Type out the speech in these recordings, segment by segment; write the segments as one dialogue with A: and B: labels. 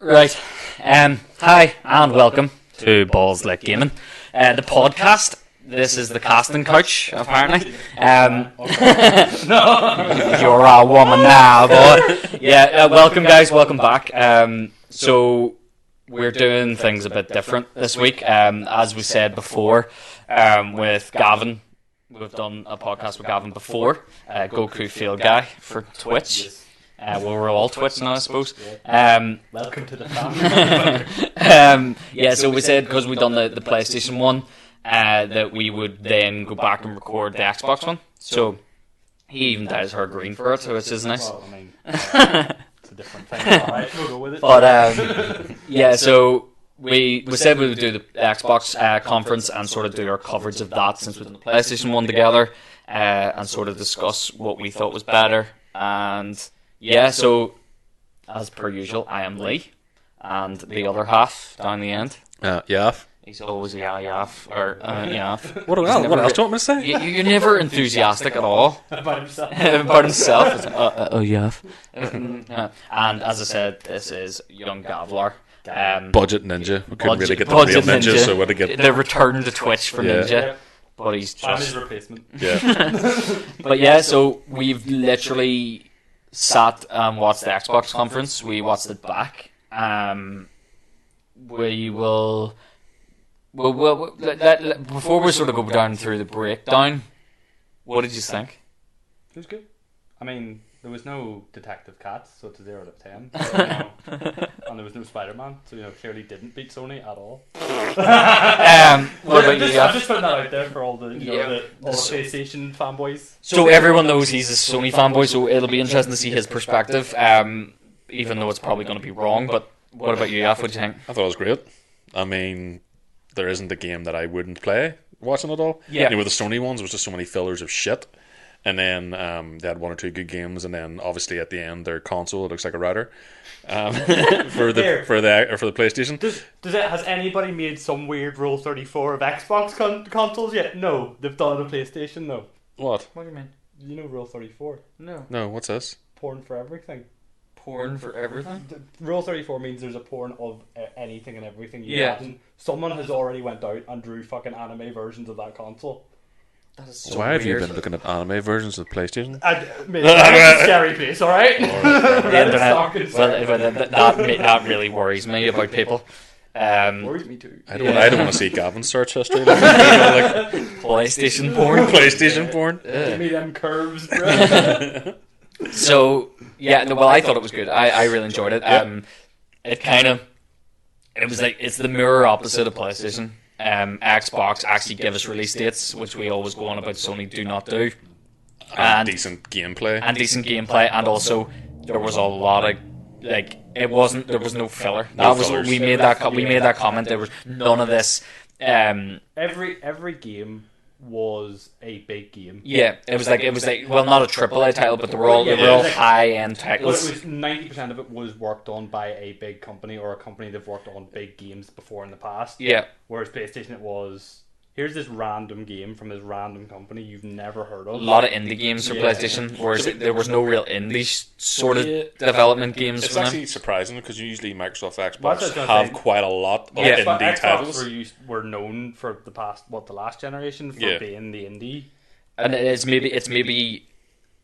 A: Right. Hi and welcome to Balls Like Gaming, the podcast. This is the casting couch, apparently. No, you're a woman now, boy. Yeah. Welcome, guys. Welcome back. So we're doing things a bit different this week. As we said before, with Gavin, we've done a podcast with Gavin before. Goku Field Guy for Twitch. Well, we're all Twitch now, I suppose.
B: Welcome to the family.
A: So we said, because we've done the PlayStation one, that we would then go back and record the Xbox one. So he even dyes her green for it, which is nice.
B: Well, I mean, it's a different thing. Alright, we'll go with it.
A: But, so we said we would do the Xbox conference and sort of do our coverage of that, since we've done the PlayStation one together, and sort of discuss what we thought was better. And yeah, so as per usual, I am Lee, and the other half down the end.
C: Yaff.
A: He's always Yaff or Yaff.
C: What else do you want me to say?
A: You're never enthusiastic at all
B: About himself.
A: about himself. It's, Yaff. And as I said, this is young Gavlar.
C: Budget Ninja. We couldn't really get the real Ninja, so we had to get
A: the return to Twitch for Ninja.
B: Yeah.
A: But he's
B: I'm
A: just
B: his replacement.
C: yeah.
A: But yeah, so we've literally sat and watched the Xbox conference. We watched it back. We will. Before we sort of go down through the breakdown, what did you think?
B: It was good. I mean, there was no Detective Cats, so it's a 0 out of 10. So, and there was no Spider-Man, so clearly didn't beat Sony at all.
A: What about you?
B: I'm just putting that out there for all the all the PlayStation fanboys.
A: So everyone knows he's a Sony fanboy, so it'll be interesting to see his perspective. Even though it's probably going to be wrong, but what about you, Yaf? What do you think?
C: I thought it was great. I mean, there isn't a game that I wouldn't play watching it all.
A: Yeah.
C: With the Sony ones, there was just so many fillers of shit. And then they had one or two good games, and then obviously at the end their console, it looks like a router for the PlayStation.
B: Has anybody made some weird Rule 34 of Xbox consoles yet? No, they've done it on PlayStation. No.
C: What?
A: What do you mean?
B: You know Rule 34?
C: No, what's this?
B: Porn for everything.
A: Porn for everything?
B: Rule 34 means there's a porn of anything and everything you
A: Yeah.
B: imagine. Someone has already went out and drew fucking anime versions of that console.
A: That is so
C: Why have you
A: weird.
C: been looking at anime versions of the PlayStation?
B: It's a scary place, alright?
A: The internet. That really worries me about people.
B: Worries me too.
C: I don't want to see Gavin's search history.
A: PlayStation porn.
C: PlayStation porn.
B: Give me them curves, bro.
A: So yeah, I thought it was good. I really enjoyed it. It's the mirror opposite of PlayStation. Xbox actually give us release dates, which we always go on about. Sony do not do,
C: And decent gameplay.
A: and also there was a lot of there was no filler. We made that comment. There was none of this.
B: Every game was a big game.
A: Yeah, it was like well, not a AAA title, but they were all high end titles.
B: Well, it was 90% of it was worked on by a big company or a company that've worked on big games before in the past.
A: Yeah.
B: Whereas PlayStation, it was, here's this random game from this random company you've never heard of.
A: A lot of indie games for PlayStation, whereas there was no real indie sort of development games
C: It's
A: for
C: actually
A: them.
C: surprising because usually Microsoft
B: Well,
C: Xbox
B: that's what I was
C: have
B: gonna say.
C: quite a lot of
A: Yeah.
C: indie
B: Xbox
C: titles.
B: were known for the last generation for being the indie.
A: And it's maybe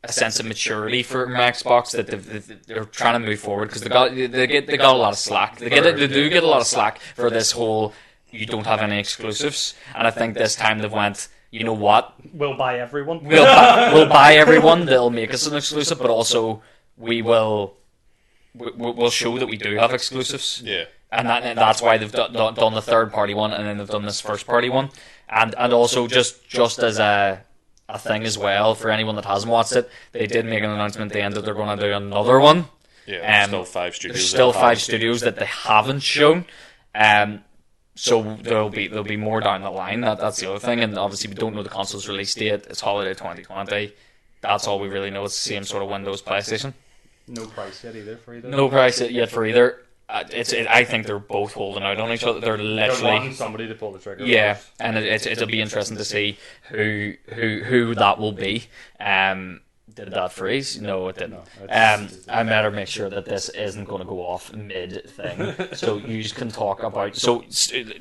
A: a sense of maturity for Xbox that they're trying to move forward, because they got a lot of slack. They do get a lot of slack for this whole you don't have any exclusives, and I think this time they've went, you know what,
B: We'll buy everyone.
A: we'll buy everyone. They'll make us an exclusive, but also we'll show that we do have exclusives.
C: Yeah.
A: And that's why they've done the third party one, and then they've done this first party one, and also just as a thing as well for anyone that hasn't watched it, they did make an announcement at the end that they're going to do another one.
C: Yeah, still 5 studios.
A: There's still 5 studios that they haven't shown. So there'll be more down the line. That's the other thing, and obviously we don't know the console's release date. It's holiday 2020. That's all we really know. It's the same sort of Windows, PlayStation.
B: No price yet either for either.
A: No price yet for either. I think they're both holding out on each other. They're
B: They're
A: literally
B: wanting somebody to pull the trigger.
A: yeah,
B: first.
A: and it'll be interesting to see who that will be. did that freeze? No, it didn't.
B: No, it's-
A: I better make sure that this isn't going to go off mid thing. So you can talk about. So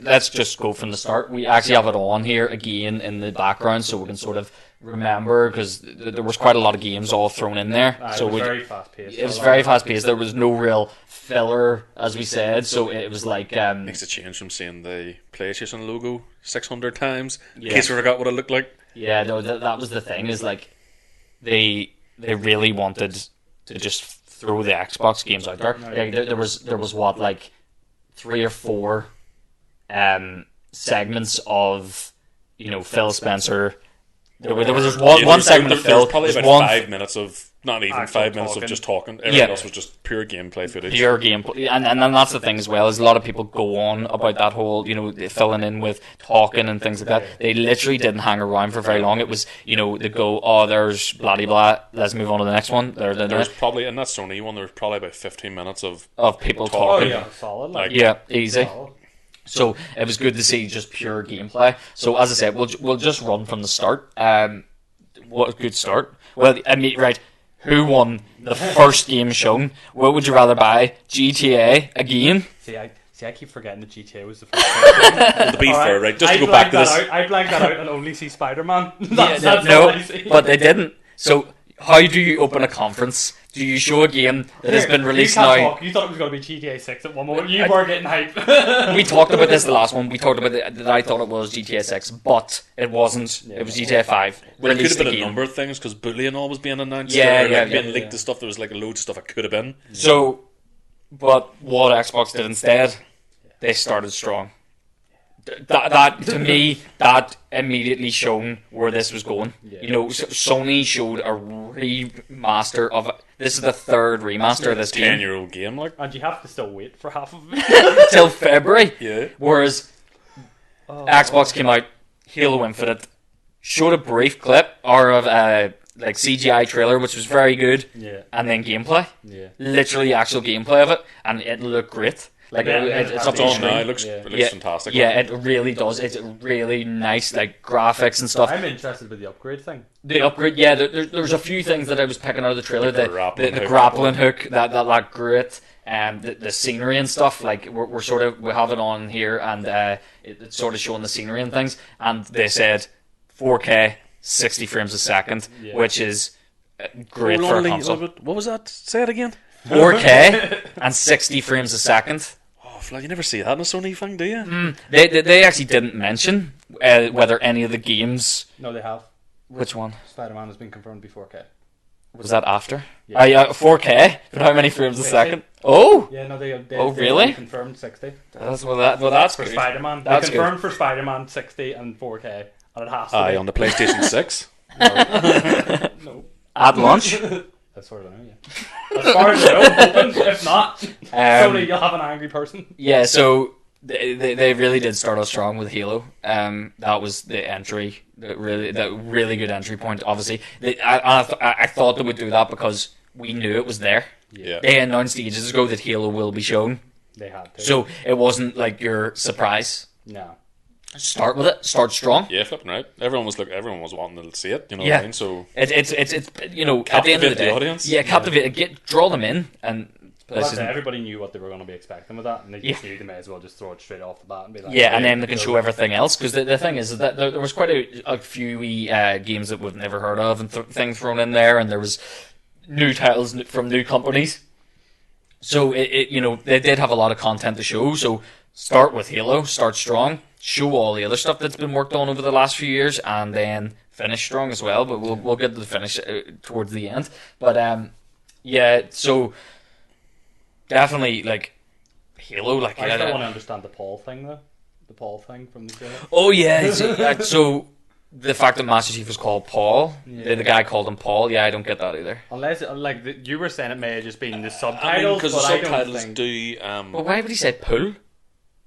A: let's just go from the start. We actually have it on here again in the background, so we can sort of remember, because there was quite a lot of games all thrown in there. So
B: it was very fast paced.
A: it was very fast paced. There was no real filler, as we said. So it was like
C: Makes a change from seeing the PlayStation logo 600 times in
A: Yeah.
C: case we forgot what it looked like.
A: yeah, no, that was the thing. Is like they really wanted to just throw the Xbox games out there. Like, there was what, like 3 or 4 segments of Phil Spencer. There was just one segment of
C: There was
A: Phil.
C: probably
A: There's
C: about
A: one
C: 5 minutes of, not even
B: Actual
C: 5 minutes of
B: talking.
C: just talking. Everything
A: Yeah.
C: else was just pure gameplay footage.
A: pure gameplay, and that's the thing as well. Is a lot of people go on about that whole filling in with talking and things like that. They literally didn't hang around for very long. It was they go, oh, there's blah de blah. Let's move on to the next one.
C: There was probably, in that Sony one, there was probably about 15 minutes of
A: people
B: Oh
A: talking.
B: yeah, solid. Like,
A: Yeah, easy.
B: solid.
A: So it was good to see just pure gameplay. So as I said, we'll just run from the start. What a good start. Well, I mean, right. Who won the first game shown? What would you rather buy? GTA again?
B: See, I keep forgetting that GTA was the first one.
C: to be
B: All
C: fair, right? Just
B: I
C: to go back to
B: blanked
C: this.
B: that out. I blanked that out and only see Spider-Man.
A: Yeah,
B: That's
A: no,
B: all I see.
A: but they didn't. So how do you open a conference? Do you show a game that has been released
B: you can't
A: now?
B: talk. You thought it was going to be GTA 6 at one moment. You were getting hype.
A: We talked about this the last one. We talked about that I thought it was GTA 6, but it wasn't. It was GTA 5.
C: There could
A: Released
C: have been a
A: again.
C: number of things because Bully and all was being announced.
A: Yeah,
C: or,
A: yeah,
C: like, being
A: yeah,
C: leaked
B: yeah.
C: and stuff. There was like loads of stuff it could have been.
A: So, but what Xbox did instead, they started strong. That to me, that immediately shown where this was going.
B: Yeah.
A: Sony showed a remaster of it. This is the 3rd remaster of this game
C: 10-year-old game, like.
B: And you have to still wait for half of it.
A: till February.
C: Yeah.
A: Whereas Xbox came out, Halo Infinite, showed a brief clip or of like CGI trailer, which was very good,
B: Yeah.
A: and then gameplay,
B: Yeah.
A: literally actual gameplay of it, and it looked great. Like
B: Yeah,
A: it's up
C: It's
A: to
C: on now. It looks,
B: Yeah.
C: it looks fantastic.
A: Yeah, it really does. It's really nice, like graphics and stuff.
B: I'm interested with the upgrade thing.
A: The upgrade, yeah. There's a few things that I was picking out of the trailer.
C: The
A: The
C: grappling hook.
A: grappling hook, that great. The scenery and stuff. Like we're sort of we have it on here, and it's sort of showing the scenery and things. And they said 4K, 60 frames a second,
B: Yeah.
A: which is great
C: Hold
A: for
C: on,
A: a
C: Lee,
A: console.
C: what was that? Say it again.
A: 4K and 60 frames a second.
C: Oh, Fly, you never see that in a Sony thing, do you?
A: They actually didn't mention whether any of the games.
B: No, they have.
A: Which one?
B: Spider-Man has been confirmed to be 4K.
A: Was that after?
B: Yeah.
A: 4K. But how many frames a
B: 60.
A: second? Oh,
B: Yeah, no, they
A: Oh,
B: they
A: really?
B: confirmed 60.
A: that's
B: For
A: good.
B: Spider-Man. They
A: That's
B: confirmed for Spider-Man 60 and 4K. And it has to
C: Aye,
B: be.
C: on the PlayStation 6.
B: No.
A: At launch.
B: That's sort of know, yeah. As far as I know, hoping. If not, Sony, you'll have an angry person.
A: Yeah, so they really did start off strong with Halo. That was the entry, the really good entry point. Obviously, I thought they would do that because we knew it was there.
C: Yeah.
A: They announced ages ago that Halo will be shown,
B: They had to.
A: so it wasn't like your surprise.
B: No.
A: Start with it. Start strong.
C: Yeah, flipping right. Everyone was wanting to see it. You know what
A: Yeah.
C: I mean? So
A: It's at the end of the
C: Captivate
A: day,
C: the audience.
A: Yeah, captivate. Draw them in, and
B: But
A: this
B: that's
A: is
B: it, everybody knew what they were going to be expecting with that, and they just knew they may as well just throw it straight off the bat and be like,
A: yeah, and then they can show everything else. Because the thing is that there was quite a few games that we've never heard of and things thrown in there, and there was new titles from new companies. So they did have a lot of content to show. So start with Halo, start strong, show all the other stuff that's been worked on over the last few years, and then finish strong as well. But we'll get to the finish towards the end. But yeah, so definitely like Halo, like
B: I still want to understand the Paul thing though. The Paul thing from the trailer.
A: oh yeah, so the fact that Master Chief was called Paul,
B: Yeah.
A: the guy called him Paul. Yeah, I don't get that either.
B: Unless, you were saying it may have just been the
C: I
B: subtitles,
C: mean, because the
B: but I don't
C: subtitles
B: think...
C: do.
A: But why would he say Pool?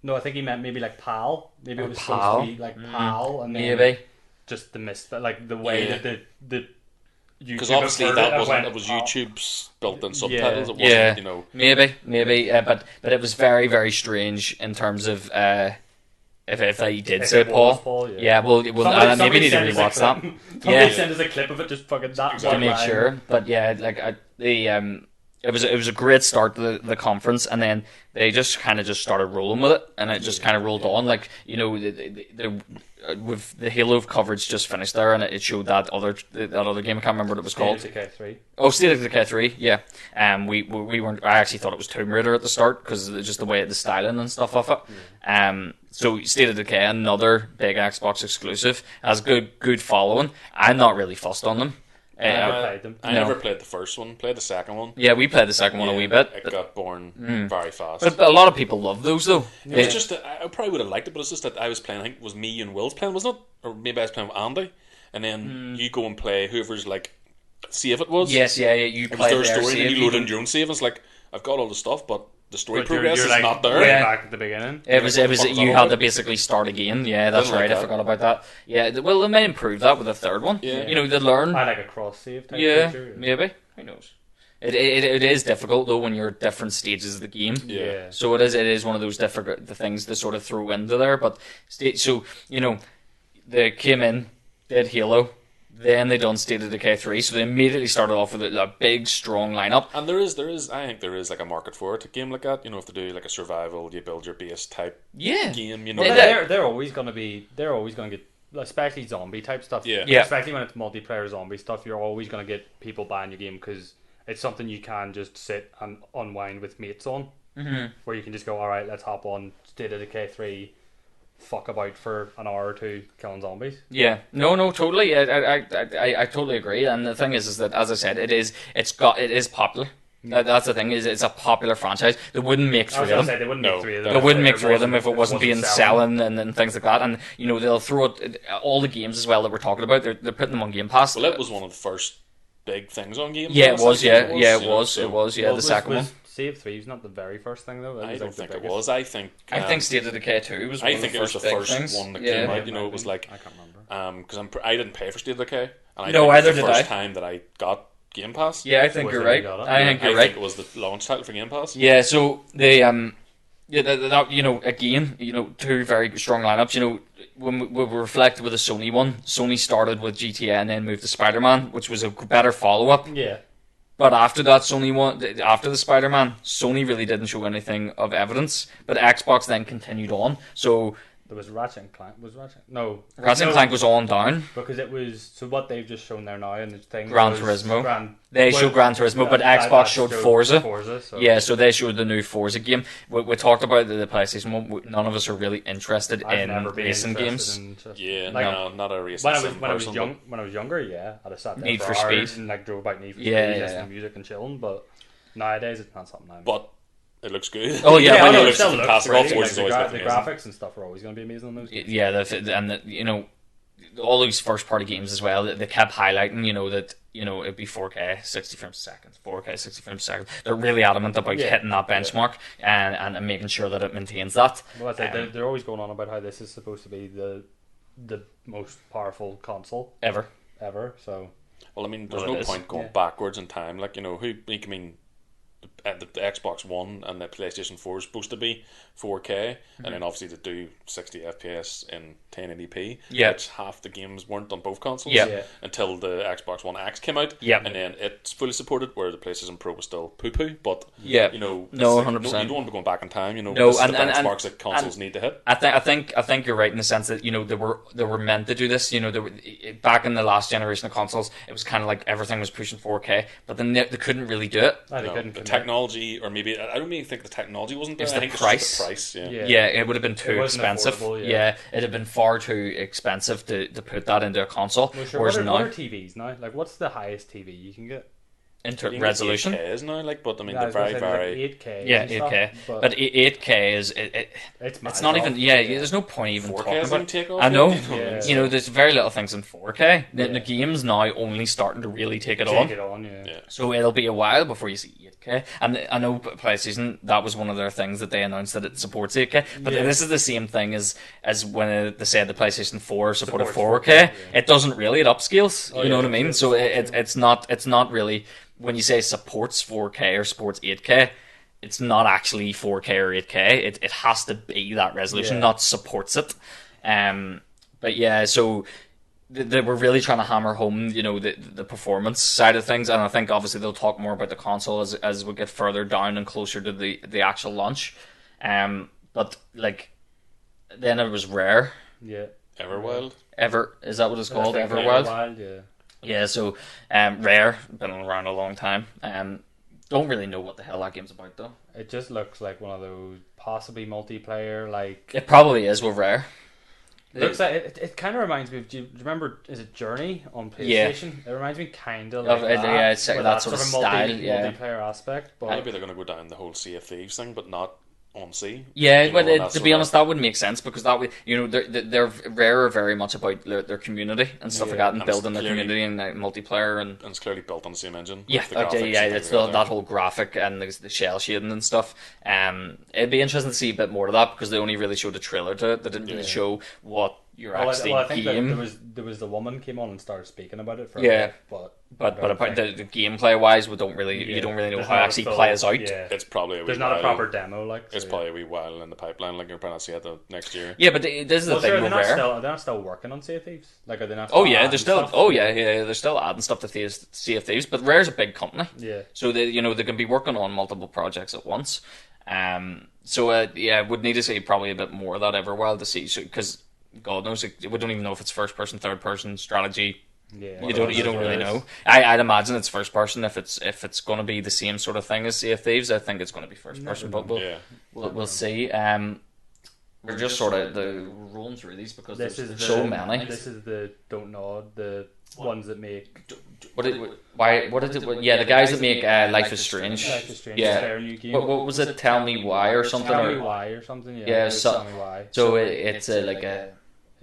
B: No, I think he meant maybe like pal. Maybe it was
A: pal?
B: supposed to be like pal, and then
A: Maybe.
B: just the like the way
C: Yeah.
B: that the
C: Because
B: YouTube
C: obviously
B: version
C: that wasn't.
B: went
C: It was
B: pal.
C: YouTube's built-in subtitles. It wasn't.
A: Yeah.
C: You know.
A: Maybe, but it was very, very strange in terms of if he did
B: If
A: say
B: it was
A: Paul.
B: Paul,
A: Yeah, well, maybe need to rewatch that.
B: Somebody send us a clip of it, just fucking that
A: To make sure. But yeah, like it was a great start to the conference, and then they just kind of just started rolling with it, and it just kind of rolled on. Like, you know, with the Halo coverage just finished there, and it showed that other game. I can't remember what it was called.
B: State of Decay 3.
A: Oh, State of Decay 3, yeah. We weren't. I actually thought it was Tomb Raider at the start because just the way the styling and stuff of it. So State of Decay, another big Xbox exclusive, has good following. I'm not really fussed on them.
C: I never played the first one. Played the second one.
A: Yeah, we played the second one a wee bit.
C: It got boring very fast.
A: But a lot of people love those though.
C: It was just that I probably would have liked it, but it's just that I was playing. I think it was me and Will's playing, wasn't it? Or maybe I was playing with Andy, and then you go and play whoever's like save it was.
A: Yes, yeah. You
C: it was their
A: their
C: story,
A: save,
C: and you load in your own save. And it's like I've got all the stuff, but the story progress
B: you're
C: is
B: like
C: not there.
B: way
A: Yeah.
B: back at the beginning.
A: It was you had to basically start again. Yeah, that's
C: Didn't like
A: right. I
C: that.
A: forgot about that. Yeah, well, they may improve that with the third one.
C: Yeah.
A: You know, they learn.
B: I like a cross save type
A: Yeah,
B: feature.
A: maybe. Who knows? It is difficult though when you're at different stages of the game.
C: Yeah.
A: So it is one of those difficult things to sort of throw into there. But so you know, they came in, did Halo, then they done State of Decay 3, so they immediately started off with a big strong lineup.
C: And there is, I think there is like a market for it. A game like that, you know, if they do like a survival, you build your base type
A: Yeah,
C: game, you know.
B: Well, they're always going to get, especially zombie type stuff.
A: Yeah.
B: Especially when it's multiplayer zombie stuff, you're always going to get people buying your game because it's something you can just sit and unwind with mates on.
A: Mm-hmm.
B: Where you can just go, all right, let's hop on State of Decay 3, fuck about for an hour or two killing zombies.
A: Yeah, no, totally. I totally agree. And the thing is that, as I said, it is popular. That's the thing. Is it's a popular franchise. They wouldn't make
B: I was
A: three
B: going
A: of
B: to
A: them.
B: say they wouldn't
C: No,
B: make three of them.
A: They wouldn't make
B: It
A: three of them if it
B: wasn't
A: wasn't being selling and things like that. And you know they'll throw it, all the games as well that we're talking about. They're putting them on Game Pass.
C: Well, it was one of the first big things on Game Pass.
A: Yeah, it was.
C: I think
A: Yeah,
C: you know,
A: it was. Yeah,
B: Well,
A: the second one.
B: Save 3 is not the very first thing though.
C: I
B: was,
C: don't
B: like, the
C: think it
B: biggest.
C: was. I think
A: State of Decay 2 was. One
C: I
A: of
C: think
A: the
C: it was the
A: big
C: first
A: things.
C: one that
A: Yeah.
C: came out. You know, it was like
B: I can't remember.
C: because I didn't pay for State of Decay, and I
A: No,
C: think it was
A: either
C: the
A: did
C: first
A: I.
C: time that I got Game Pass.
A: Yeah, I think
B: Was
A: you're
B: it
A: right.
B: you got it?
A: I think
C: I
A: you're right.
C: think it was the launch title for Game Pass.
A: Yeah, so they that, you know, again, you know, two very strong lineups. You know, when we reflect with the Sony one, Sony started with GTA and then moved to Spider-Man, which was a better follow-up.
B: Yeah.
A: But after that, after the Spider-Man, Sony really didn't show anything of evidence. But Xbox then continued on. So
B: There was Ratchet and Clank. Was Ratchet? No.
A: Ratchet and
B: No,
A: Clank was on down.
B: because it was so what they've just shown there now and the thing.
A: Gran
B: was
A: Turismo. They showed Gran Turismo, but
B: that
A: Xbox showed Forza.
B: So.
A: Yeah, so they showed the new Forza game. We talked about the PlayStation one. None of us are really interested
B: I've
A: in
B: never been
A: racing
B: interested
A: games.
B: in just,
C: Yeah,
B: like,
C: no, not a race.
B: when I was younger, yeah, I'd have sat there
A: Need
B: for
A: for
B: hours
A: Speed.
B: and like drove about Need for
A: Yeah,
B: Speed,
A: yeah.
B: listening to music and chilling. But nowadays, it's not something I'm.
C: But it looks good.
A: Oh, yeah, when
C: it
A: you-
C: looks
B: still
C: fantastic.
B: pretty,
C: Forza's
B: the,
C: always
B: gra-
C: looked
B: the
C: amazing.
B: graphics and stuff are always going to be amazing on those games.
A: Yeah, you know, all these first party games as well. They kept highlighting, you know, that it'd be 4K 60 frames a second, 4K 60 frames a second. They're really adamant about
B: Yeah.
A: hitting that benchmark and making sure that it maintains that.
B: Well, that's it. They're always going on about how this is supposed to be the most powerful console
A: Ever.
B: ever. So
C: Well, I mean, there's
A: Well, it
C: no
A: is.
C: point going
B: Yeah.
C: backwards in time. Like, you know, I mean, the Xbox One and the PlayStation 4 is supposed to be 4K, and then obviously to do 60 FPS in 1080p,
A: Yeah.
C: which half the games weren't on both consoles
A: Yeah.
B: Yeah.
C: until the Xbox One X came out,
A: Yeah.
C: and then it's fully supported, where the PlayStation Pro was still poo-poo, but,
A: Yeah.
C: you know,
A: No,
C: it's like,
A: 100%.
C: you don't want to be going back in time, you know,
A: No,
C: this is
A: and-
C: the
A: and-
C: benchmarks that consoles need to hit.
A: I think you're right in the sense that, you know, they were meant to do this. You know, back in the last generation of consoles, it was kind of like everything was pushing 4K, but then they couldn't really do it.
B: they
C: No,
B: couldn't
C: the
B: commit.
C: technology, or maybe I don't even think the technology wasn't there.
A: It's
C: I
A: the
C: think
A: price.
C: it's just the price. Yeah.
A: Yeah, it would have been too
B: wasn't
A: expensive.
B: affordable,
A: Yeah, it'd have been far too expensive to put that into a console.
B: Well, sure,
A: Whereas
B: what
A: now,
B: are TVs now? Like, what's the highest TV you can get?
A: into
C: You can get
A: resolution.
C: 8Ks now, like, but I mean,
B: Yeah, I
C: they're
B: was gonna
C: very,
B: say,
C: very.
B: like 8K.
A: Yeah,
B: and
A: 8K.
B: stuff,
A: But 8K is
B: it's
A: it's not even. Yeah, there's no point even
C: 4K
A: talking
C: is
A: about
C: on
A: it.
C: takeoff,
A: I know.
B: Yeah.
A: You know, there's very little things in 4K. The
B: Yeah.
A: game's now only starting to really take it
B: take
A: on.
B: it on. Yeah.
C: Yeah.
A: So it'll be a while before you see 8K. And I know PlayStation, that was one of their things that they announced that it supports 8K. But
B: Yeah.
A: this is the same thing as when they said the PlayStation 4 supported
B: Supports
A: 4K.
B: 4K, yeah.
A: It doesn't really. It upscales.
B: Oh,
A: You know
B: yeah,
A: what I mean?
B: it's-
A: So it's not really, when you say supports 4K or supports 8K, it's not actually 4K or 8K. It has to be that resolution, not supports it. But yeah, so they were really trying to hammer home, the performance side of things, and I think obviously they'll talk more about the console as we get further down and closer to the actual launch. But like, then it was Rare.
B: Yeah.
C: Everwild.
A: Is that what it's called?
B: Everwild, yeah.
A: Yeah, so Rare, been around a long time. Don't really know what the hell that game's about though.
B: It just looks like one of those possibly multiplayer, like...
A: It probably is with Rare.
B: It looks like it kind of reminds me of. Do you remember? Is it Journey on PlayStation? Yeah. It reminds me kind of like that.
A: Yeah, it's that sort of style.
B: Multiplayer aspect. But
C: maybe they're going to go down the whole Sea of Thieves thing, but not on sea.
A: Yeah, but to be honest, that would make sense because that way, they're Rare very much about their community and stuff like that, and building their community and multiplayer, and
C: it's clearly built on the same engine.
A: Yeah, it's that whole graphic and the shell shading and stuff. It'd be interesting to see a bit more of that because they only really showed a trailer to it. They didn't really show what you're actually
B: I think
A: game.
B: There was the woman came on and started speaking about it for
A: a
B: bit,
A: but about the gameplay wise, you don't really know how it actually plays out.
C: Yeah. It's probably
B: there's not a proper demo
C: it's probably a wee while in the pipeline. Like you're probably not see it the next year.
A: Yeah, but this is the thing with Rare.
B: They're not still working on Sea of Thieves. Like are they not?
A: They're still. They're still adding stuff to Sea of Thieves. But Rare's a big company.
B: Yeah.
A: So they can be working on multiple projects at once. Would need to see probably a bit more of that Everwild to see because. God knows, we don't even know if it's first person, third person strategy.
B: Yeah,
A: you don't really know. I'd imagine it's first person if it's going to be the same sort of thing as Sea of Thieves. I think it's going to be first person, but we'll see. We're just sort of rolling through these because there's so many.
B: This is the Don't Nod, the ones that make.
A: Yeah, the guys that make Life is Strange.
B: Life is Strange.
A: Yeah.
B: Their new game.
A: What was it? Tell Me Why or something?
B: Tell Me Why or something.
A: Yeah.
B: Tell Me Why.
A: So it's like a.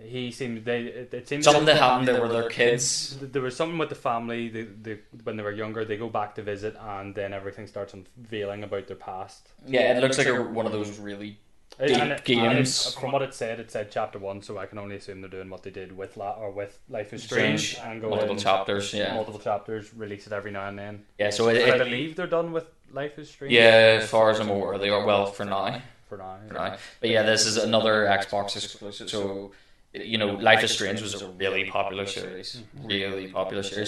B: He seemed it seemed
A: something that happened there were their kids.
B: There was something with the family. They when they were younger, they go back to visit, and then everything starts unveiling about their past.
A: Yeah, it looks like one of those really deep games.
B: From what it said chapter 1, so I can only assume they're doing what they did with Life is Strange and go
A: multiple chapters. Yeah,
B: multiple chapters. Release it every now and then.
A: Yeah, so
B: I believe they're done with Life is Strange.
A: Yeah, as far as I'm aware, they are for now.
B: For now.
A: But yeah, this is another Xbox exclusive. So. Life is Strange was a really popular series.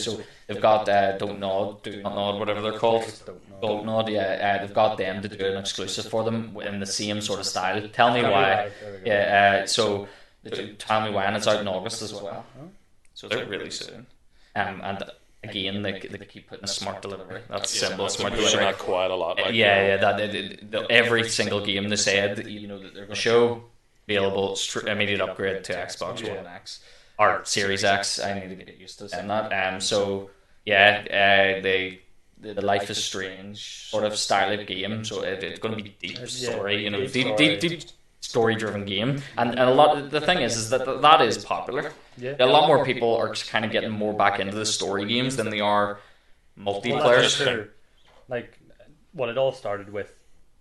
A: So they've got Do Not Nod, whatever they're called. Don't Nod, yeah. They've got them to do an exclusive for them in the same sort of style. Tell Me Why. Yeah. So Tell Me Why, and it's out in August as well. So it's really soon. And again, they keep putting smart delivery. That's simple. Smart delivery.
C: Not quite a lot.
A: Every single game they said that they're going to show. Available immediate upgrade to Xbox One X or Series X. I need to get used to saying that. The Life is Strange sort of style of game. So it's going to be deep story, deep story driven game. And a lot. The thing is that is popular.
B: Yeah.
A: A lot more people are kind of getting more back into the story games than they are multiplayer.
B: Like what it all started with.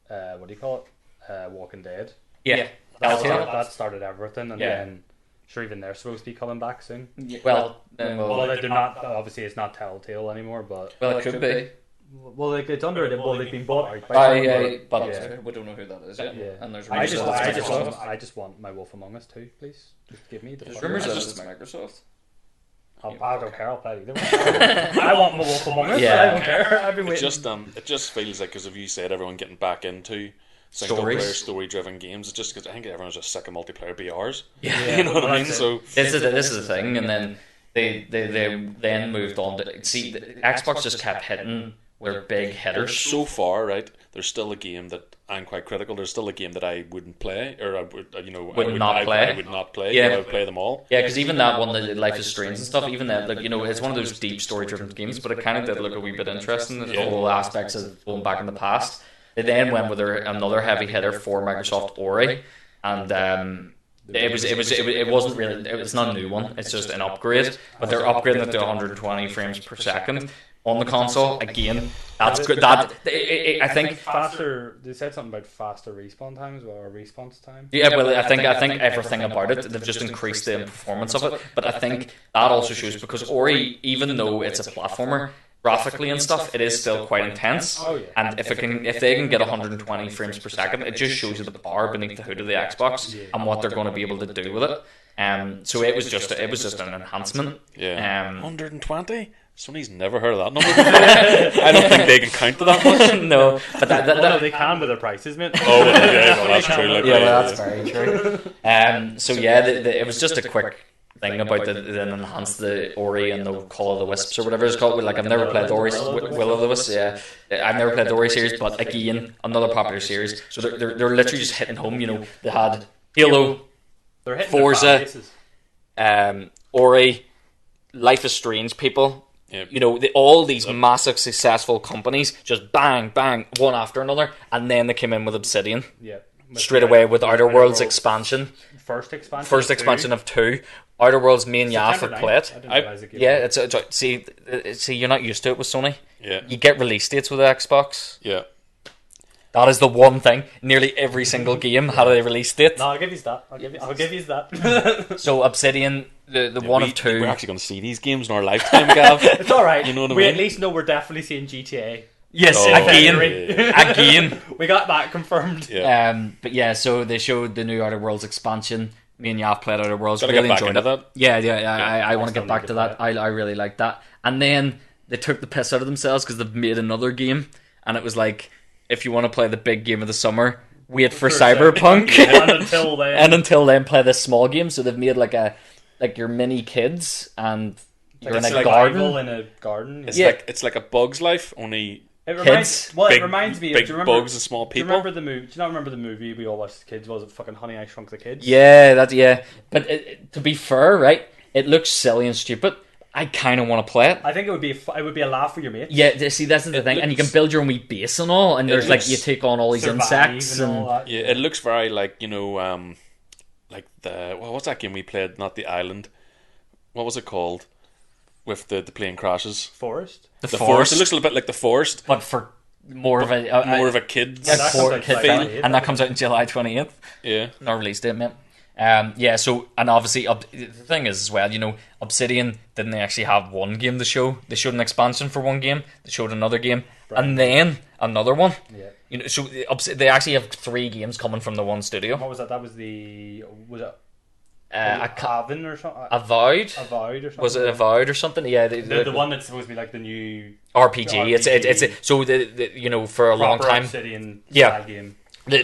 B: What do you call it? Walking Dead.
A: Yeah.
B: That started everything, and then sure, even they're supposed to be coming back soon.
A: Well,
B: they're not. Obviously, it's not Telltale anymore, but
A: it could be.
B: Well, it's under it. Well, they've been bought out by.
A: But we don't know who that is. Yeah. And there's
B: I just want my Wolf Among Us too, please. Just give me the.
A: There's rumors that it's Microsoft.
B: I don't care. I'll play either one. I want my Wolf Among Us. Yeah. I don't care. I've been waiting.
C: It just feels like because if you said everyone getting back into. Single-player, story-driven games. It's just because I think everyone's just sick of multiplayer BRs.
A: Yeah,
C: you know what I mean. So
A: this is the thing, and then they then moved on to see the Xbox just kept hitting their big hitters.
C: So far, right? There's still a game that I'm quite critical. There's still a game that I wouldn't play, or I would,
A: play.
C: I would not play.
A: Yeah,
C: I would play them all.
A: Yeah, because even that one, the Life is Strange and stuff, even that, it's one of those deep story-driven games, but it kind of did look a wee bit interesting. The whole aspects of going back in the past. They then went with another heavy hitter for Microsoft, Ori, and it wasn't really, it's not a new one, it's just an upgrade, but they're upgrading it to 120 frames per second on the console. Again, that's good. I think
B: faster. They said something about faster respawn times or response time.
A: Yeah, well, I think everything about it, they've just increased the performance of it, but I think that also shows because Ori, even though it's a platformer, graphically and stuff, it is still quite intense.
B: Oh, yeah.
A: And if they can get 120 frames per second, it just shows you the power beneath the hood of the Xbox and what they're going to be able to do with it. So it was just an enhancement.
C: Yeah. 120. Sony's never heard of that number before. I don't think they can count to that much.
A: No, but
B: no, they can with their prices, mate.
C: Oh, yeah, well, that's true. Like,
A: that's very true. So yeah, it was just a quick thing about the enhance the Ori and the Call of the Wisps or whatever it's called. Like I've never played the Ori Will of the Wisps. Yeah, I've never played the Ori series, but again, another popular series. So they're literally just hitting home. You know, they had Halo,
B: they're hitting
A: Forza, Ori, Life is Strange. People.
C: Yep.
A: You know, all these massive successful companies just bang, bang, one after another, and then they came in with Obsidian.
B: Yeah.
A: Straight away with Outer Worlds expansion.
B: First expansion
A: of 2. Outer Worlds me and Yaf have played. See, you're not used to it with Sony.
C: Yeah.
A: You get release dates with the Xbox.
C: Yeah.
A: That is the one thing. Nearly every single game had a release date.
B: No, I'll give you that. I'll give you that.
A: So Obsidian, the one of 2.
C: We're actually going to see these games in our lifetime, Gav.
B: It's alright.
C: You know what I
B: we
C: mean?
B: at least know we're definitely seeing GTA.
A: Yes, again.
B: We got that confirmed.
C: Yeah.
A: But yeah, so they showed the new Outer Worlds expansion. Me and Yaf played Outer Worlds.
C: Gotta
A: Really
C: get back
A: enjoyed
C: into
A: it.
C: that.
A: Yeah. I want to
B: still
A: get back
B: need
A: to
B: to
A: that.
B: play
A: I really like that. And then they took the piss out of themselves because they've made another game, and it was like, if you want to play the big game of the summer, wait for Cyberpunk. And until then, play this small game. So they've made like your mini kids, and you're in a garden.
B: In a garden.
C: It's like a Bug's Life, only
B: it
C: reminds
B: me.
C: Big
B: Do you remember
C: bugs and small people.
B: Do you remember the movie? Do you not remember the movie we all watched as kids? Was it fucking Honey, I Shrunk the Kids?
A: Yeah, But to be fair, right? It looks silly and stupid. I kind of want to play it.
B: I think it would be a laugh for your mates.
A: Yeah, see, that's the thing, and you can build your own wee base and all, and there's like you take on all these insects and
B: all that.
C: Yeah, it looks very like like what's that game we played? Not the Island. What was it called? With the plane crashes.
B: Forest.
A: The
C: Forest. It looks a little bit like the Forest,
A: but for more of a
C: kid's
A: feel, and that comes out in July 28th.
C: Yeah,
A: no release date, mate. So, and obviously, the thing is as well, you know, Obsidian didn't actually have one game to show. They showed an expansion for one game, they showed another game, and then another one.
B: Yeah.
A: You know, so they actually have 3 games coming from the one studio.
B: What was that? That was it
A: Gavin
B: or something?
A: Avowed
B: or something?
A: Was it Avowed or something? Yeah,
B: the one that's supposed to be like the new
A: RPG. It's so you know, for a long time,
B: Obsidian game.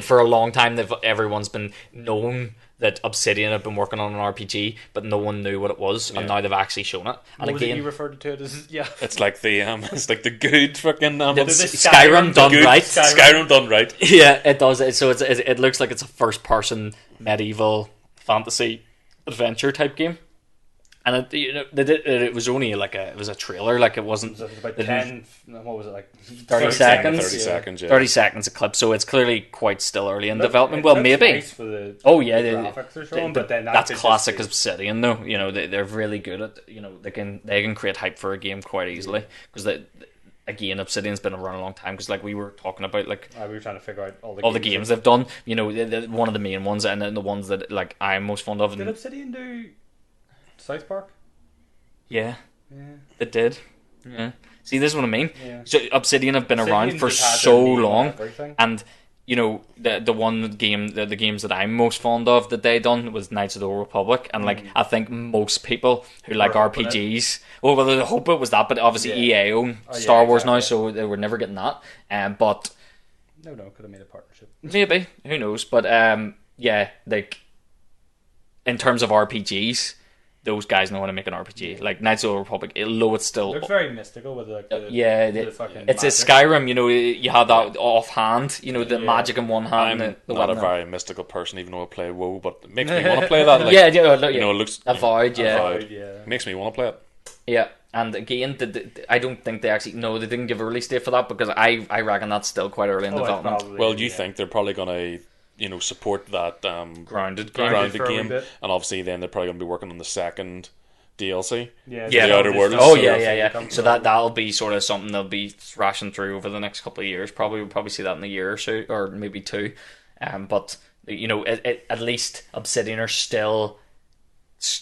A: For a long time, everyone's been known that Obsidian have been working on an RPG, but no one knew what it was, and now they've actually shown it. And
B: what was it you referred to it as? Yeah,
C: it's like the good fucking
A: Skyrim done right.
C: Skyrim done right.
A: Yeah, it does. It looks like it's a first-person medieval fantasy adventure type game. And it was only it was a trailer, like it wasn't.
B: It was about 10. What was it like?
A: 30 seconds.
C: 30 seconds. Yeah.
A: 30 seconds a clip. So it's clearly quite still early in development. Well, maybe.
B: Nice for the
A: graphics
B: are showing, but then
A: that's classic Obsidian, though. You know, they're really good at. You know, they can create hype for a game quite easily because again, Obsidian's been around a long time because, like we were talking about, like
B: we were trying to figure out
A: all the games they've done. You know, one of the main ones, and then the ones that like I'm most fond of.
B: Did Obsidian do South Park?
A: Yeah, they did. Yeah. See, this is what I mean.
B: Yeah.
A: So Obsidian have been around for so long, and you know the one game, the games that I'm most fond of that they done was Knights of the Old Republic, and like I think most people who like RPGs, well, they hope it was that, but obviously EA own Star Wars now, so they were never getting that. But
B: no, could have made a partnership.
A: Maybe, who knows? But yeah, like in terms of RPGs. Those guys know how to make an RPG. Like Knights of the Old Republic, although it's still...
B: It looks very mystical with the fucking
A: it's
B: magic.
A: a Skyrim, you know, you had that offhand, you know, the magic in one hand.
C: I'm
A: the
C: not a very mystical person, even though I play WoW, but it makes me want to play that. Like, you know, it looks...
A: Avowed,
C: It makes me want to play it.
A: Yeah, and again, I don't think they actually... No, they didn't give a release date for that, because I reckon that's still quite early in development.
C: Well, you think they're probably going to... You know, support that grounded game, and obviously then they're probably going to be working on the second DLC. The Outer Worlds.
A: Oh yeah. So that'll be sort of something they'll be thrashing through over the next couple of years. We'll probably see that in a year or so, or maybe 2. But you know, at least Obsidian are still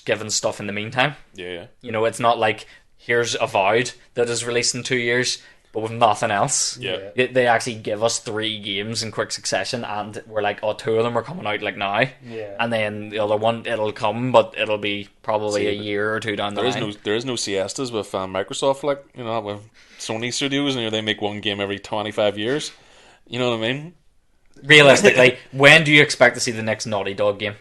A: giving stuff in the meantime.
C: Yeah.
A: You know, it's not like here's Avowed that is released in 2 years, but with nothing else.
C: Yeah.
A: They actually give us 3 games in quick succession, and we're like, oh, 2 of them are coming out like now,
B: Yeah.
A: and then the other one, it'll come, but it'll be probably a year or 2 down the line.
C: There is no siestas with Microsoft, like, you know, with Sony Studios, and they make one game every 25 years. You know what I mean?
A: Realistically, when do you expect to see the next Naughty Dog game?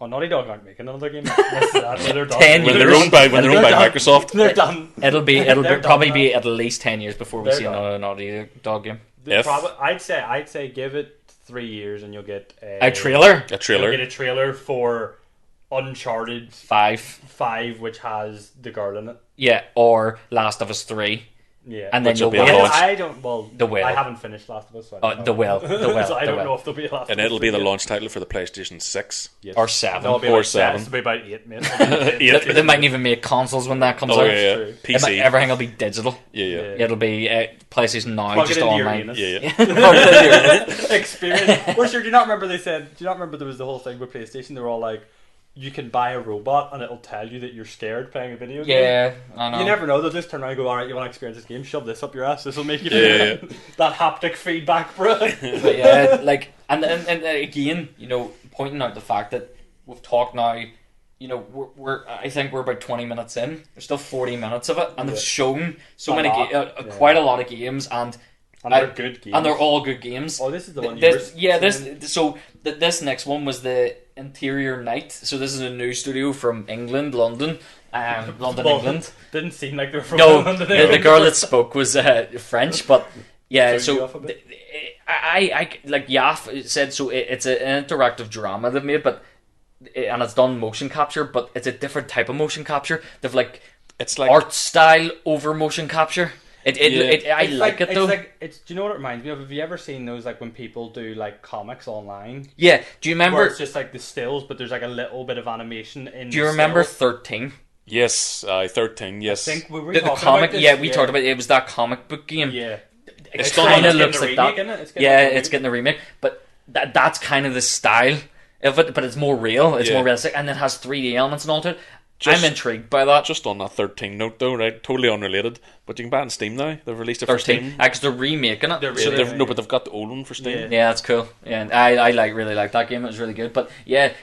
B: Oh, Naughty Dog aren't making another game. They're done.
A: 10
C: When
A: years.
C: they're owned by
B: done.
C: Microsoft.
B: They're done.
A: It'll
B: They're
A: probably
B: done
A: be
B: now.
A: at least 10 years before we
B: They're
A: see
B: done.
A: another Naughty Dog game.
B: I'd say give it 3 years and you'll get
A: A trailer?
C: A trailer.
B: You'll get a trailer for Uncharted
A: 5.
B: which has the girl in it.
A: Yeah, or Last of Us 3.
B: Yeah,
A: And then
C: Which
A: you'll
C: will be a
A: wait.
C: launch.
B: I don't. Well,
A: The Will.
B: I haven't finished Last of Us. So I don't know.
A: The Will.
B: So I don't know if there'll be a Last
C: And
B: of Us
C: it'll be the
B: yet.
C: launch title for the PlayStation 6.
B: Yes.
A: Or 7.
B: That'll be
C: Or
B: about
C: 7.
B: It'll be about 8, mate.
A: They mightn't even make consoles when that comes
C: Oh,
A: out.
C: yeah,
B: true.
C: PC.
A: Everything will be digital.
C: Yeah.
A: It'll be PlayStation Now,
B: Plug
A: just
B: it into your
A: online.
B: anus.
C: Yeah.
B: Experience. Well, sure. Do you not remember they said? Do you not remember there was the whole thing with PlayStation? They were all like, you can buy a robot and it'll tell you that you're scared playing a video game.
A: Yeah, I know.
B: You never know. They'll just turn around and go, all right, you want to experience this game? Shove this up your ass. This will make you
C: Yeah.
B: that haptic feedback, bro.
A: But yeah, like, and again, you know, pointing out the fact that we've talked now, you know, I think we're about 20 minutes in. There's still 40 minutes of it, and they've shown quite a lot of games, and
B: they're good games.
A: and they're all good games.
B: Oh, this is the one.
A: This next one was the Interior Night. So this is a new studio from England, London, England.
B: Didn't seem like they were from
A: No,
B: London.
A: the girl that spoke was French, but yeah.
B: Threw you
A: So
B: off a bit?
A: I like Yaf said. So it's an interactive drama they've made, and it's done motion capture, but it's a different type of motion capture. They've like
C: It's like
A: art style over motion capture. I like it though.
B: Do you know what it reminds me of? Have you ever seen those like when people do like comics online?
A: Yeah. Do you
B: Where
A: remember?
B: it's just like the stills, but there's like a little bit of animation in.
A: Do you
B: the
A: remember
B: still.
A: 13?
C: yes, 13. Yes,
B: I think we were
A: The
B: talking
A: comic,
B: about this.
A: yeah, we talked about it. It was that comic book game.
B: Yeah,
A: It
C: done
A: kind
C: on-
A: of looks like that.
B: It's
A: It's getting a remake, but that's kind of the style of it. But it's more real. It's
C: Yeah.
A: more realistic, and it has 3D elements and all to it.
C: Just-
A: I'm intrigued by that.
C: just on that 13 note though, right? Totally unrelated, but you can buy it on Steam now. They've released it for
A: 13,
C: Steam.
A: because they're remaking it.
B: They're
C: So
B: really-
C: they've, no, but they've got the old one for Steam.
B: Yeah.
A: Yeah, that's cool. Yeah, and I really like that game. It was really good. But yeah,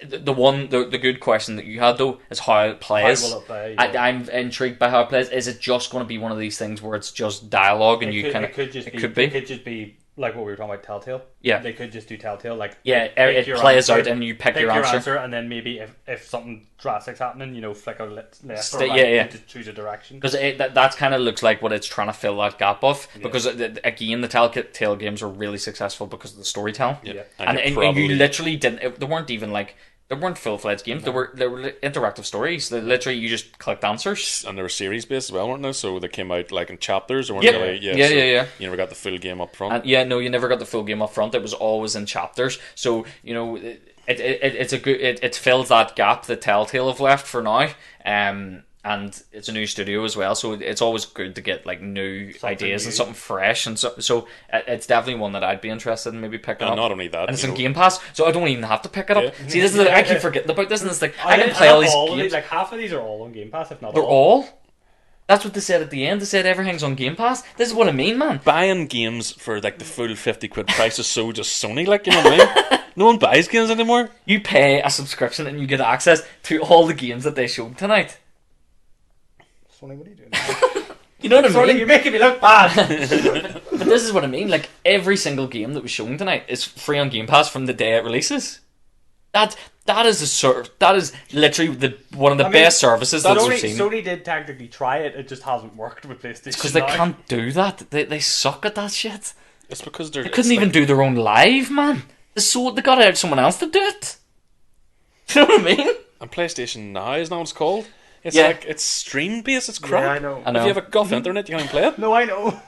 A: the good question that you had though is how it plays.
B: How will it play, yeah.
A: I'm intrigued by how it plays. Is it just going to be one of these things where it's just dialogue and
B: It could just be like what we were talking about, Telltale.
A: Yeah.
B: They could just do Telltale. Like
A: Yeah,
B: pick
A: it
B: your
A: plays
B: answer,
A: out and you pick your answer.
B: and then maybe if something drastic's happening, you know, flick a left or
A: Stay-
B: right,
A: yeah, yeah.
B: and just choose a direction.
A: Because that kind of looks like what it's trying to fill that gap of. Because again, the Telltale games are really successful because of the storytelling.
C: Yeah.
A: And
C: you're
A: you
C: probably-
A: literally didn't. They weren't even like they weren't full fledged games. They were interactive stories. They literally you just clicked answers.
C: and they were series based as well, weren't they? So they came out like in chapters. Or weren't
A: Yep.
C: really,
A: Yeah,
C: so
A: yeah.
C: You never got the full game up front.
A: And yeah, no, you never got the full game up front. It was always in chapters. So you know, it's a good. It fills that gap that Telltale have left for now. And it's a new studio as well, so it's always good to get like new ideas and something fresh. And so it's definitely one that I'd be interested in maybe picking
C: And
A: up.
C: not only that,
A: and it's
C: you
A: on
C: know-
A: Game Pass, so I don't even have to pick it up.
C: Yeah.
A: See, this is I keep forgetting about this, and it's like I can play all these games.
B: Like half of these are all on Game Pass, if not
A: They're all. That's what they said at the end. They said everything's on Game Pass. This is what I mean, man.
C: Buying games for like the full 50 quid price is so just Sony, like, you know what I mean? No one buys games anymore.
A: You pay a subscription and you get access to all the games that they showed tonight.
B: Sony, what are you doing?
A: You know what I
B: Sony,
A: mean?
B: you're making me look bad.
A: But this is what I mean. Like every single game that was shown tonight is free on Game Pass from the day it releases. That is literally one of the best services that we've seen.
B: Sony did tactically try it. It just hasn't worked with PlayStation.
A: Because they
B: now.
A: can't do that. They suck at that shit.
C: It's because
A: They couldn't even do their own live, man. They got to have someone else to do it. Do you know what I mean?
C: And PlayStation Now is now what it's called. It's
A: Yeah.
C: like it's stream based. It's crap.
B: Yeah, I know.
A: I know.
C: If you have a guff internet, you can't even play it.
B: No, I know.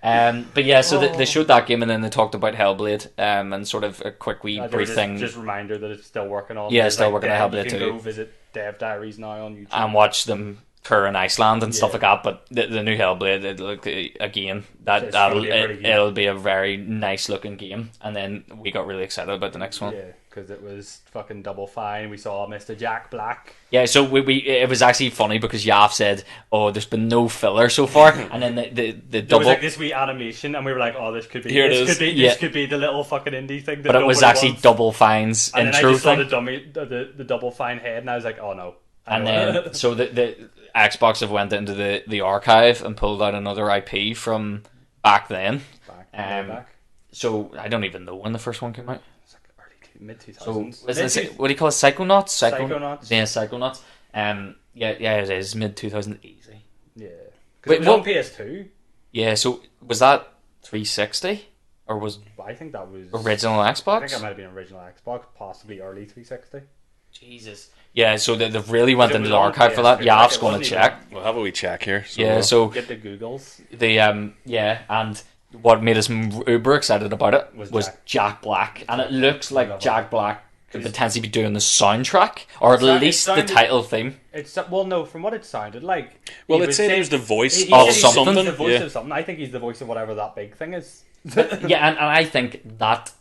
A: But yeah, so they showed that game and then they talked about Hellblade and sort of a quick wee brief thing.
B: Just reminder that it's still working on.
A: Yeah,
B: There's,
A: still working on
B: dev-
A: Hellblade
B: You can
A: 2.
B: go visit Dev Diaries now on YouTube.
A: And watch them Tour in Iceland and stuff
B: Yeah.
A: like that. But the new Hellblade, again,
B: It's gonna be a pretty good
A: it'll be a very nice looking game. And then we got really excited about the next one.
B: Yeah, because it was fucking Double Fine. We saw Mr. Jack Black.
A: Yeah, so it was actually funny because Yaf said, "Oh, there's been no filler so far," and then the
B: There
A: double.
B: was like this wee animation, and we were like, "Oh, this could be
C: Here it
B: this
C: is.
B: could be
A: Yeah.
B: this could be the little fucking indie thing." That
A: but it was
B: nobody
A: actually
B: wants.
A: Double Fine's
B: And then I
A: intro
B: just saw
A: thing.
B: the Double Fine head, and I was like, "Oh no!"
A: And then, so the Xbox have went into the archive and pulled out another IP from back then.
B: back.
A: So I don't even know when the first one came out.
B: It's like early mid 2000s.
A: So what do you call it? Psychonauts?
B: Psychonauts.
A: Yeah, Psychonauts. Yeah, it is mid 2000 easy.
B: Yeah,
A: Wait,
B: because it was on PS2.
A: Yeah, so was that 360 or was
B: But I think that was
A: original Xbox?
B: I think that might have been original Xbox, possibly early 360.
A: Jesus. Yeah, so they've really went
B: It
A: into
B: was
A: the
B: on
A: archive for that.
B: PS2,
A: Yeah, I
B: like,
A: was
B: it
A: going to
B: wasn't
A: check.
C: We'll have a wee check here. So
A: Yeah, so
B: Get the Googles.
A: and what made us uber excited about it
B: Was
A: was Jack Black, and it looks
B: I
A: like
B: love
A: Jack Black could potentially be doing the soundtrack or at
B: It
A: least
B: sounded-
A: the title theme.
B: It's well, no, from what it sounded like.
C: well,
B: he
C: it
B: was
C: said he
B: saying-
C: was the voice
B: he
A: of
B: said he's
A: something.
B: The voice
C: Yeah.
B: of something. I think he's the voice of whatever that big thing is.
A: Yeah, and I think that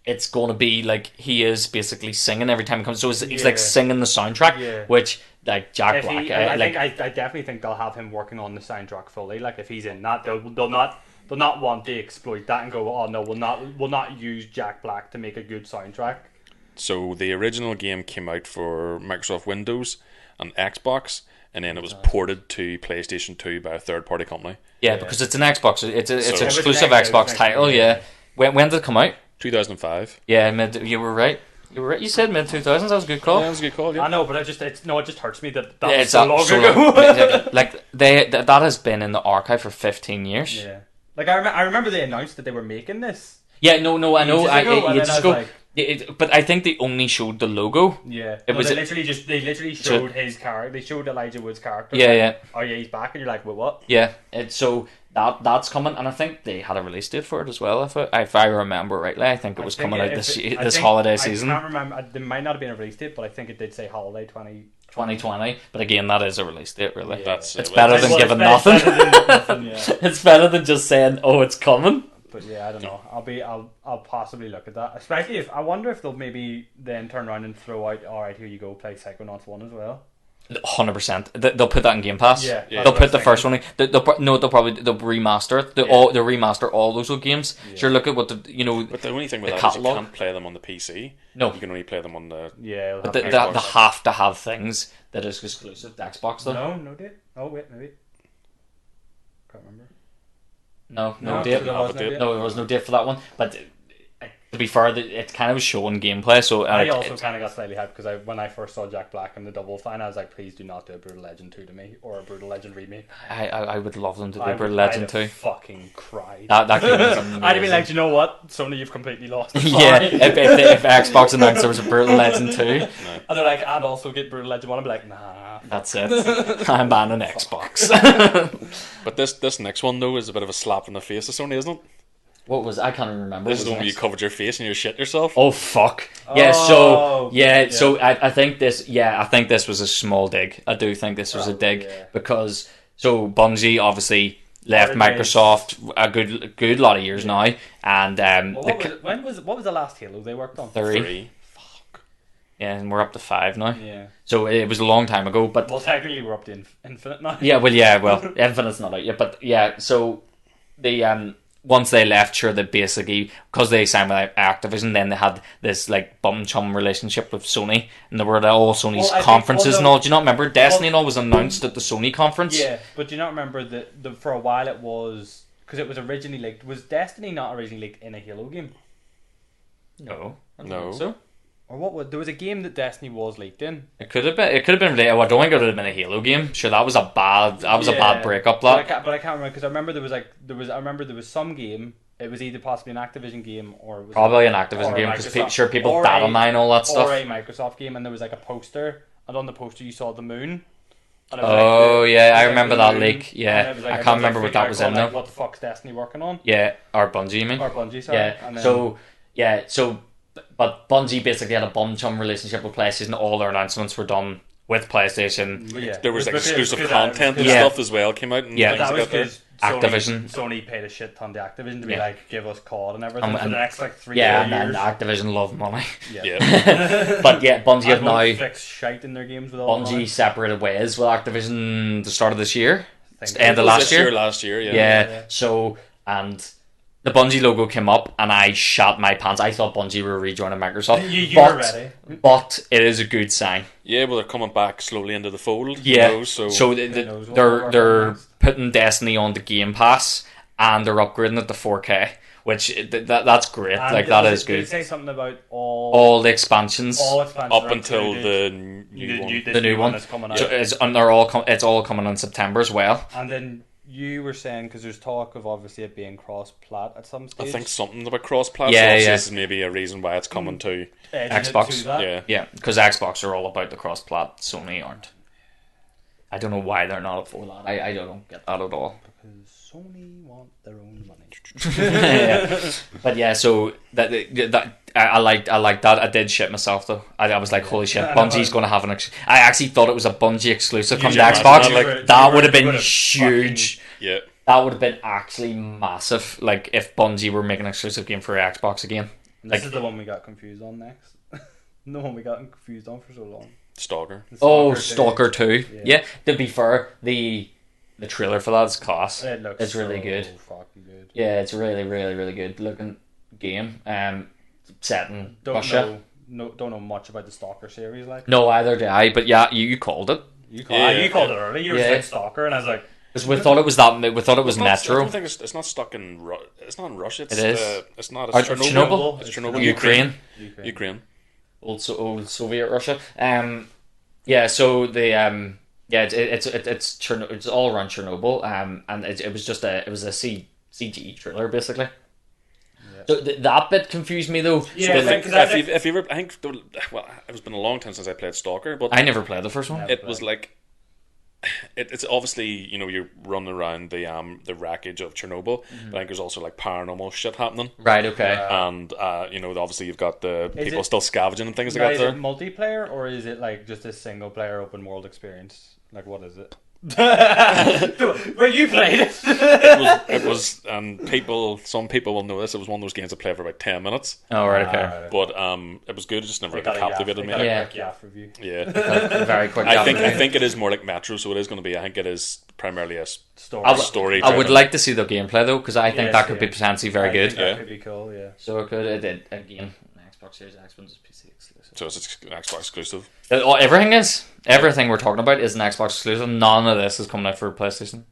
A: it's going to be like he is basically singing every time he comes. So he's like
B: Yeah.
A: singing the soundtrack,
B: Yeah.
A: which like Jack
B: If
A: Black,
B: he, I definitely think they'll have him working on the soundtrack fully. Like if he's in that, they'll not want to exploit that and go, oh no, we'll not use Jack Black to make a good soundtrack.
C: So the original game came out for Microsoft Windows and Xbox, and then it was ported to PlayStation 2 by a third-party company.
A: yeah, because it's an Xbox. It's an
C: So-
A: exclusive
B: It was
A: Xbox
B: next
A: title.
B: year,
A: Yeah.
B: yeah.
A: When did it come out?
C: 2005.
A: Yeah, you were right. You were right. You said mid 2000s. That was a good call.
C: Yeah, that was a good call.
B: I
C: Yeah.
B: know, but it just hurts me that
A: Yeah,
B: was
A: it's
B: so long
A: so
B: ago.
A: long. Like that has been in the archive for 15 years.
B: Yeah, like I remember they announced that they were making this.
A: Yeah, no, I know.
B: Ages ago, and
A: Ages
B: then I was
A: ago.
B: like-
A: But I think they only showed the logo.
B: Yeah,
A: It
B: no,
A: was-
B: they literally showed his character. They showed Elijah Wood's character.
A: Yeah,
B: like,
A: yeah.
B: Oh yeah, he's back, and you're like, well, what?
A: Yeah, so that's coming, and I think they had a release date for it as well. If I remember rightly, I think it was coming out this holiday season,
B: I can't remember. There might not have been a release date, but I think it did say holiday
A: 2020. But again, that is a release date, really.
B: Yeah.
C: That's
A: It's better than giving nothing.
B: Yeah.
A: It's better than just saying, "Oh, it's coming."
B: But yeah, I don't know. I'll possibly look at that. Especially if I wonder if they'll maybe then turn around and throw out. All right, here you go, play Psychonauts 1 as well.
A: 100%. They'll put that in Game Pass.
B: Yeah,
C: Yeah.
A: They'll
B: that's
A: put the
B: what I was
A: first one in. They'll remaster it. They'll remaster all those old games.
B: Yeah.
A: Sure, look at what
C: But the only thing with
A: The
C: that is you
A: catalogue?
C: can't play them on the PC.
A: No.
C: You can only play them on the.
B: Yeah, it'll
A: But
B: have
A: they
B: to be-
A: have to have things that is exclusive to Xbox, though.
B: no date. Oh wait, maybe. Can't remember.
A: No
B: No,
A: date.
B: there was no date.
A: No, there was no date for that one. But to be fair, it kind of was showing gameplay. So
B: I also kind of got slightly hyped because when I first saw Jack Black and the Double Fine, I was like, please do not do a Brutal Legend 2 to me or a Brutal Legend remake.
A: I would love them to do
B: I'd
A: Brutal Legend
B: have
A: 2.
B: fucking cried.
A: That game is
B: I'd be
A: amazing.
B: like, you know what, Sony, you've completely lost. I'm
A: Yeah,
B: sorry.
A: if Xbox announced there was a Brutal Legend 2,
B: And they're like, and also get Brutal Legend 1. I'd be like, nah.
A: that's it. I'm banning Xbox.
C: But this next one though is a bit of a slap in the face of Sony, isn't it?
A: What was I can't even remember.
C: This
A: What
C: is the
A: was
C: one where you
A: next?
C: covered your face and you shit yourself.
A: Oh fuck! Yeah,
B: Oh,
A: so I think this. Yeah, I think this was a small dig. I do think this was a dig
B: yeah.
A: because so Bungie obviously left
B: Already
A: Microsoft a good lot of years now, and
B: Well, what was the last Halo they worked on?
A: 3. Yeah, and we're up to 5 now.
B: Yeah.
A: So it was a long time ago, but
B: Well, technically we're up to Infinite now.
A: well, Infinite's not out yet, but yeah. So the once they left, sure, they basically because they signed with Activision, then they had this like bum chum relationship with Sony, and there were all Sony's
B: Well, I think-
A: conferences
B: well,
A: and
B: no-
A: all. Do you not remember Destiny and all was announced at the Sony conference?
B: Yeah, but do you not remember that for a while it was because it was originally leaked. Was Destiny not originally leaked in a Halo game,
A: No, I don't
C: No.
A: think so.
B: or what? There was a game that Destiny was leaked in.
A: It could have been. It could have been related. I don't think it would have been a Halo game. Sure, that was a bad. That was a bad breakup.
B: But I
A: That.
B: can't remember because I remember I remember there was some game. It was either possibly an Activision game or it was
A: Probably an
B: or
A: Activision
B: a
A: game because
B: Microsoft-
A: sure people
B: or
A: data
B: a-
A: mine all that
B: or
A: stuff.
B: a Microsoft game, and there was like a poster, and on the poster you saw the moon. And it was
A: Oh,
B: like
A: yeah,
B: it was
A: I
B: like
A: remember
B: the
A: that
B: moon,
A: leak, yeah.
B: and it was like
A: I can't
B: everyone's,
A: remember what that
B: freaking
A: was
B: out
A: in,
B: going,
A: though.
B: What the fuck's Destiny working on?
A: Yeah, or Bungie, you mean?
B: Or Bungie, sorry.
A: Yeah.
B: And then,
A: So but Bungie basically had a bum chum relationship with PlayStation. All their announcements were done with PlayStation.
B: Yeah.
C: There was like
B: Because-
C: exclusive
B: because
C: content and
A: Yeah.
C: stuff as well came out. And
A: Yeah.
C: things
B: That
C: like
B: was
C: that there.
B: because
A: Activision.
B: Sony paid a shit ton to Activision to be
A: Yeah.
B: like, give us COD and everything for
A: And-
B: the next like 3
A: Yeah,
B: years.
A: and Activision love money.
C: Yeah.
A: But yeah, Bungie have
B: And
A: now
B: won't fix shite in their games with all the money.
A: Bungie separated ways with Activision the start of this year,
B: Think
A: end
B: so.
A: of last
C: This
A: year.
C: last year, yeah.
A: Yeah. So and the Bungie logo came up, and I shat my pants. I thought Bungie were rejoining Microsoft.
B: You were ready.
A: But it is a good sign.
C: Yeah, well, they're coming back slowly into the fold.
A: Yeah.
C: You know, so
B: knows what
A: they're
B: we're
A: they're
B: working next.
A: putting Destiny on the Game Pass, and they're upgrading it to 4K, which that's great.
B: And
A: like that
B: did
A: is
B: it- did it
A: good.
B: say something about all
A: All the expansions.
B: expansions
C: up
B: are
C: until
B: included.
C: the new
B: The
C: one.
B: new-
A: the new one.
B: that's coming out.
A: So it's all coming in September as well.
B: And then you were saying, because there's talk of obviously it being cross-plat at some
C: I
B: stage.
C: think something about cross-platform.
A: Yeah,
C: so
A: yeah.
C: This is maybe a reason why it's coming to.
B: Edging it
A: Xbox.
B: to that.
C: Yeah.
A: Yeah, because Xbox are all about the cross-plat. Sony aren't. I don't know why they're not up for that. I don't get that at all.
B: Because Sony want their own money.
A: Yeah. But yeah, so that I liked that. I did shit myself though. I was like, holy shit, Bungie's going to have an. I actually thought it was a Bungie exclusive come to
C: imagine
A: Xbox.
C: that, like,
A: That would have been huge.
C: Yeah.
A: That would have been actually massive. Like if Bungie were making an exclusive game for Xbox again.
B: This is the one we got confused on next. The one we got confused on for so long.
C: Stalker.
A: Oh,
B: Stalker
A: Stalker 2.
B: Yeah.
A: Yeah, to be fair, the trailer for that is class.
B: 2. It looks
A: It's really
B: so
A: good.
B: fucking good.
A: Yeah, it's really, really, really good looking game. Set in Russia.
B: Don't know much about the Stalker series. Like
A: No, either do I. But yeah, you called it.
B: you
C: Yeah.
B: called it early. You were
A: Yeah.
B: like Stalker, and I was like,
A: Because we thought it was that. We thought it was
C: It's not- I
A: Metro.
C: don't think it's not stuck in. It's not in Russia. It's,
A: It is.
C: It's not.
A: Or
C: It's Chernobyl.
A: Chernobyl?
C: It's Chernobyl.
A: Ukraine.
C: Ukraine.
A: Old Soviet Russia. Yeah. So the it's Chernobyl. It's all around Chernobyl. And it was just a CG trailer basically. So that bit confused me though.
B: Yeah,
A: So,
B: I think-
C: If you ever, I think, well, it's been a long time since I played Stalker, but
A: I never played the first one.
B: No.
C: it was like, it's obviously, you know, you're running around the wreckage of Chernobyl. But I think there's also like paranormal shit happening,
A: Right. Okay.
C: and you know, obviously you've got the
B: Is
C: people
B: it-
C: still scavenging and things
B: Now,
C: like
B: is
C: that.
B: it
C: There,
B: multiplayer or is it like just a single player open world experience? Like what is it? Well, you played it.
C: it was, and some people will know this. It was one of those games I played for about 10 minutes,
A: Oh, right. Okay.
C: but it was good. It just never
B: Got a
C: captivated
B: Yaf-
C: me.
B: got a
A: Yeah.
B: quick Yaf review.
C: Yeah.
A: Very quick.
C: I think
A: Gavin.
C: it is more like Metro, so it is going to be. I think it is primarily a
B: Story.
A: I
C: story.
A: would
C: driven.
A: like to see the gameplay though, because I think
B: Yes,
A: that could be
B: yeah.
A: potentially very
B: I
A: good.
B: think that
C: Yeah.
B: could be cool. Yeah.
A: So it could. It did again. Xbox Series X one's PC exclusive.
C: So it's an Xbox exclusive.
A: Everything is. Everything we're talking about is an Xbox exclusive. None of this is coming out for PlayStation.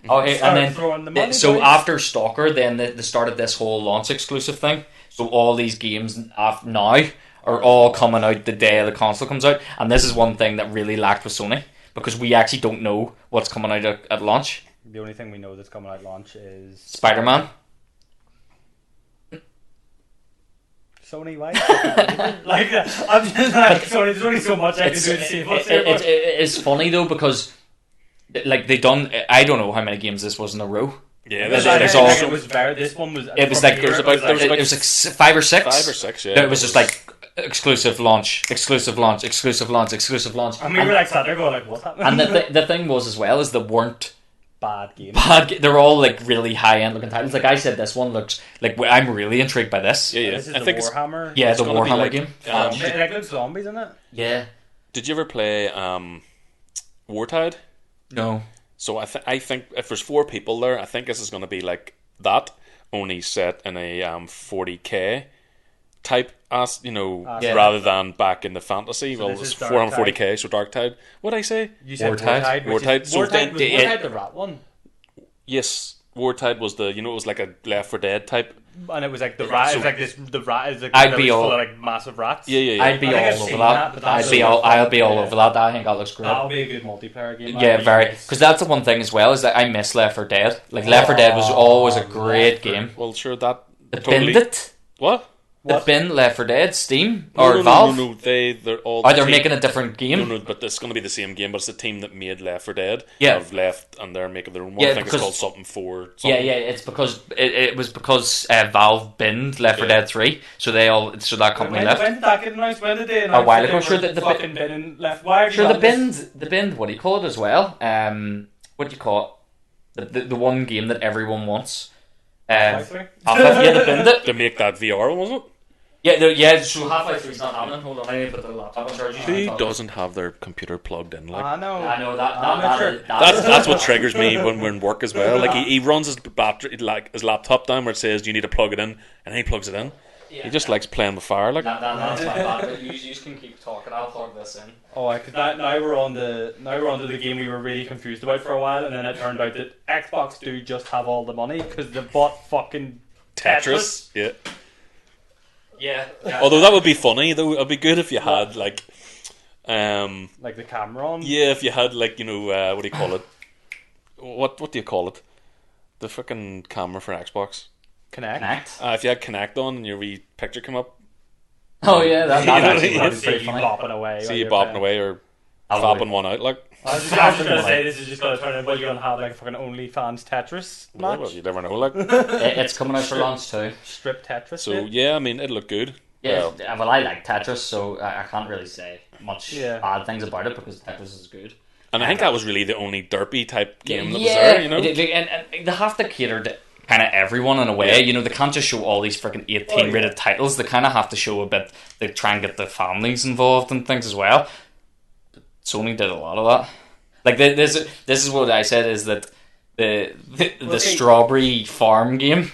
A: Oh, hey,
B: Start
A: and then
B: throwing the money,
A: so
B: boys.
A: after Stalker, then they started this whole launch exclusive thing. So all these games now are all coming out the day the console comes out, and this is one thing that really lacked with Sony because we actually don't know what's coming out at launch.
B: The only thing we know that's coming out launch is
A: Spider-Man.
B: Sony. Why? Like I'm just like Sony. There's only so much I can do to save us here. but-
A: It's funny though because like they done. I don't know how many games this was in a row.
C: Yeah,
A: There's
B: I
A: there's
B: think
A: all-
B: it was very. This one was.
A: It was
B: from
A: like
B: here,
A: there was
B: it
A: about
C: there was
A: it was like 5 or 6.
C: 5 or 6. Yeah,
A: It was just like exclusive launch, exclusive launch, exclusive launch, exclusive launch.
B: And we were like sat there going like, what's happening?
A: And the thing was as well is they weren't
B: bad game.
A: bad. They're all like really high end looking titles. Like I said, this one looks like I'm really intrigued by this.
C: yeah.
B: This is
C: I
B: the
C: think it's.
B: Warhammer.
A: Yeah,
C: It's
A: the
C: gonna be
A: Warhammer
C: like,
A: game.
B: Like there's zombies in it.
A: Yeah.
C: Did you ever play Wartide?
A: No.
C: So I think if there's 4 people there, I think this is going to be like that, only set in a 40k type as
A: Yeah.
C: rather than back in the fantasy.
B: So
C: well,
B: this
C: it's
B: is
C: 440k, so Dark Tide. What did I say?
B: You said
A: Wartide?
B: Wartide.
C: Wartide. So
B: Wartide
C: then
B: was
A: the-
B: Wartide the rat one,
C: Yes, Wartide was the it was like a Left 4 Dead type.
B: and it was like the rat.
C: So-
B: It was like this. The rat is like
A: I'd
B: a
A: be
B: village
A: all-
B: full of like massive rats.
C: Yeah.
A: I'd be
B: I think I've
A: all over
B: seen
A: that.
B: that, but that's
A: I'd be
B: so
A: all.
B: fun.
A: I'll be all
B: Yeah.
A: over that. I think that looks great.
B: That'll be a good multiplayer game.
A: Yeah, very. Because that's the one thing as well is that I miss Left 4 Dead. Like Left 4 Dead was always a great game.
C: Well, sure that
A: The
C: totally.
A: Bandit.
C: What?
A: It been Left 4 Dead, Steam,
C: No,
A: or
C: no,
A: Valve?
C: no. They're all.
A: Or they're making a different game?
C: No, but it's going to be the same game, but it's the team that made Left 4 Dead.
A: Yeah.
C: Have left, and they're making their own one.
A: Yeah,
C: I think it's
A: because-
C: called something 4.
A: Yeah, it's because it was because Valve binned Left 4 Dead 3, so that company left.
B: When did that get announced? When did they
A: A while
B: announce
A: ago,
B: that they
A: sure,
B: were
A: the
B: fucking binning left? Why have you
A: Sure,
B: done
A: the binned. What do you call it as well? What do you call it? The one game that everyone wants.
B: Half-Life 3?
A: Yeah, they binned it.
C: To make that VR, wasn't it?
A: Yeah. So Half-Life 3's not happening. Hold on, I need to put the laptop on charge.
C: Who doesn't have their computer plugged in? Like
B: I know.
A: I know
B: Amateur.
C: that's what triggers me when we're in work as well. Like he runs his battery, like his laptop down where it says you need to plug it in, and he plugs it in. He just likes playing with fire. Like
A: That's my bad. But you can keep talking. I'll plug this in.
B: Oh, because now we're on the game we were really confused about for a while, and then it turned out that Xbox do just have all the money because they bought fucking Tetris.
C: Yeah.
A: Yeah.
C: Although that would be funny, though it'd be good if you had like,
B: Like the camera on.
C: yeah, if you had like what do you call it? What do you call it? The freaking camera for Xbox.
B: Connect.
C: If you had Connect on and your wee picture come up,
A: Oh yeah, that
C: You know what I
A: actually
C: mean?
A: would be
B: See
A: pretty
B: you
A: funny.
B: bopping away.
C: see
B: while
C: you
B: you're
C: bopping
B: playing.
C: away or
A: I'll
C: fapping one out. Like,
B: I was just gonna say this is just gonna turn into you're gonna have like a fucking OnlyFans Tetris match.
C: well, you never know. Like,
A: It's coming out for launch too.
B: Strip Tetris.
C: so
B: bit.
C: yeah, I mean, it'd look good.
A: Yeah,
C: Well,
A: well, I like Tetris, so I can't really say much
B: Yeah.
A: bad things about it because Tetris is good.
C: and I think that was really the only derpy type game that was
A: Yeah,
C: there. You know,
A: and they have to cater to kind of everyone in a way.
C: Yeah.
A: You know, they can't just show all these freaking 18 rated titles. They kind of have to show a bit. They try and get the families involved and things as well. But Sony did a lot of that. Like this is what I said is that the Strawberry Farm game.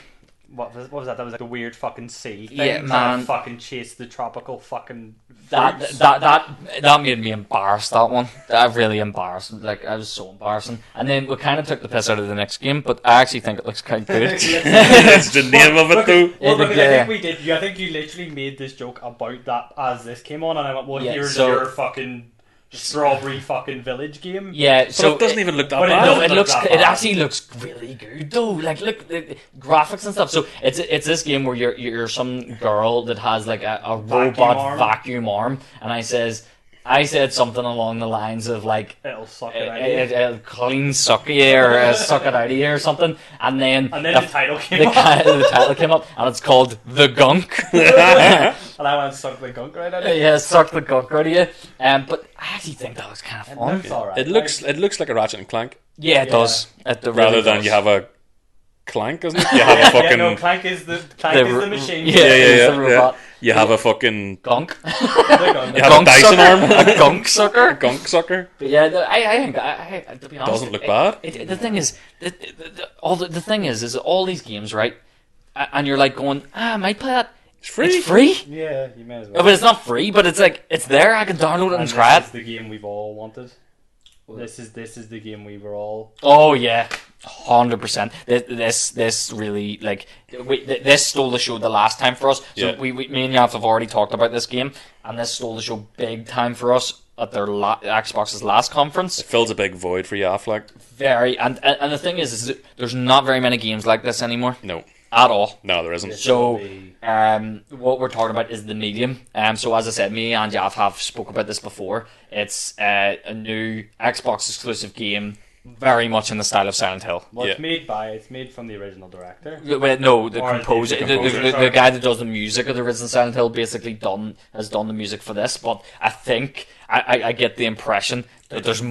B: What was that? That was like a weird fucking sea thing.
A: Yeah, man.
B: That fucking chase the tropical fucking.
A: That
B: fruits.
A: that made me embarrassed. That one, that really embarrassed. Like I was so embarrassing. And then we kind of took the piss out of the next game, but I actually think it looks quite good.
C: it's the name of it though.
B: Well,
A: Yeah,
B: because
A: yeah.
B: I think we did. I think you literally made this joke about that as this came on, and I went, "Well,
A: Yeah,
B: here's
A: so-
B: your fucking strawberry fucking village game."
A: Yeah,
C: But
A: so
C: it doesn't even look that
B: but it
C: bad.
A: No,
B: doesn't
A: it
B: look
A: looks.
B: that
A: It
B: bad.
A: actually looks really good though. Like, look, the graphics and stuff. So it's this game where you're some girl that has like a robot
B: arm.
A: vacuum arm, and I said something along the lines of like
B: It'll suck it out. of you.
A: a clean suck you or suck it out of you or something, and then
B: And then the title came
A: the,
B: up,
A: the title came up, and it's called The Gunk.
B: and I went suck the gunk right out of it.
A: Yeah, suck the gunk out of you. But I actually think that was kind of
B: It
A: fun.
B: looks alright.
C: It looks like a Ratchet and Clank
A: Yeah, it does. It really
C: rather than
A: does.
C: you have a Clank, isn't it? You have a fucking
B: Yeah, no, Clank is the machine.
A: Yeah,
C: yeah,
A: it's
C: yeah,
A: the robot.
C: You have a fucking
A: Gunk.
B: The gunk.
C: You have a Dyson arm.
A: A gunk sucker.
C: gunk sucker.
A: But yeah, I think to be honest,
C: Doesn't look bad.
A: The thing is, the thing is all these games, right? And you're like going, I might play that.
C: It's free.
A: It's free,
B: Yeah, you may as well.
A: but it's not free. But it's like it's there. I can download it and try
B: This
A: it.
B: is the game we've all wanted. This is the game we were all.
A: Oh yeah, 100%. This really like this stole the show the last time for us. So
C: Yeah.
A: we me and Yav have already talked about this game, and this stole the show big time for us at their Xbox's last conference.
C: It fills a big void for you, Affleck.
A: Very and the thing is that there's not very many games like this anymore
C: No,
A: at all.
C: no, there isn't.
A: So,
B: be-
A: what we're talking about is the medium. So, as I said, me and Jav have spoke about this before. It's a new Xbox exclusive game, very much in the style of Silent Hill.
B: Well, it's
C: Yeah.
B: it's made from the original director.
A: Well, no, the
B: Or
A: composer,
B: the
A: the
B: sorry.
A: guy that does the music of the original Silent Hill, basically has done the music for this. But I think I get the impression that there's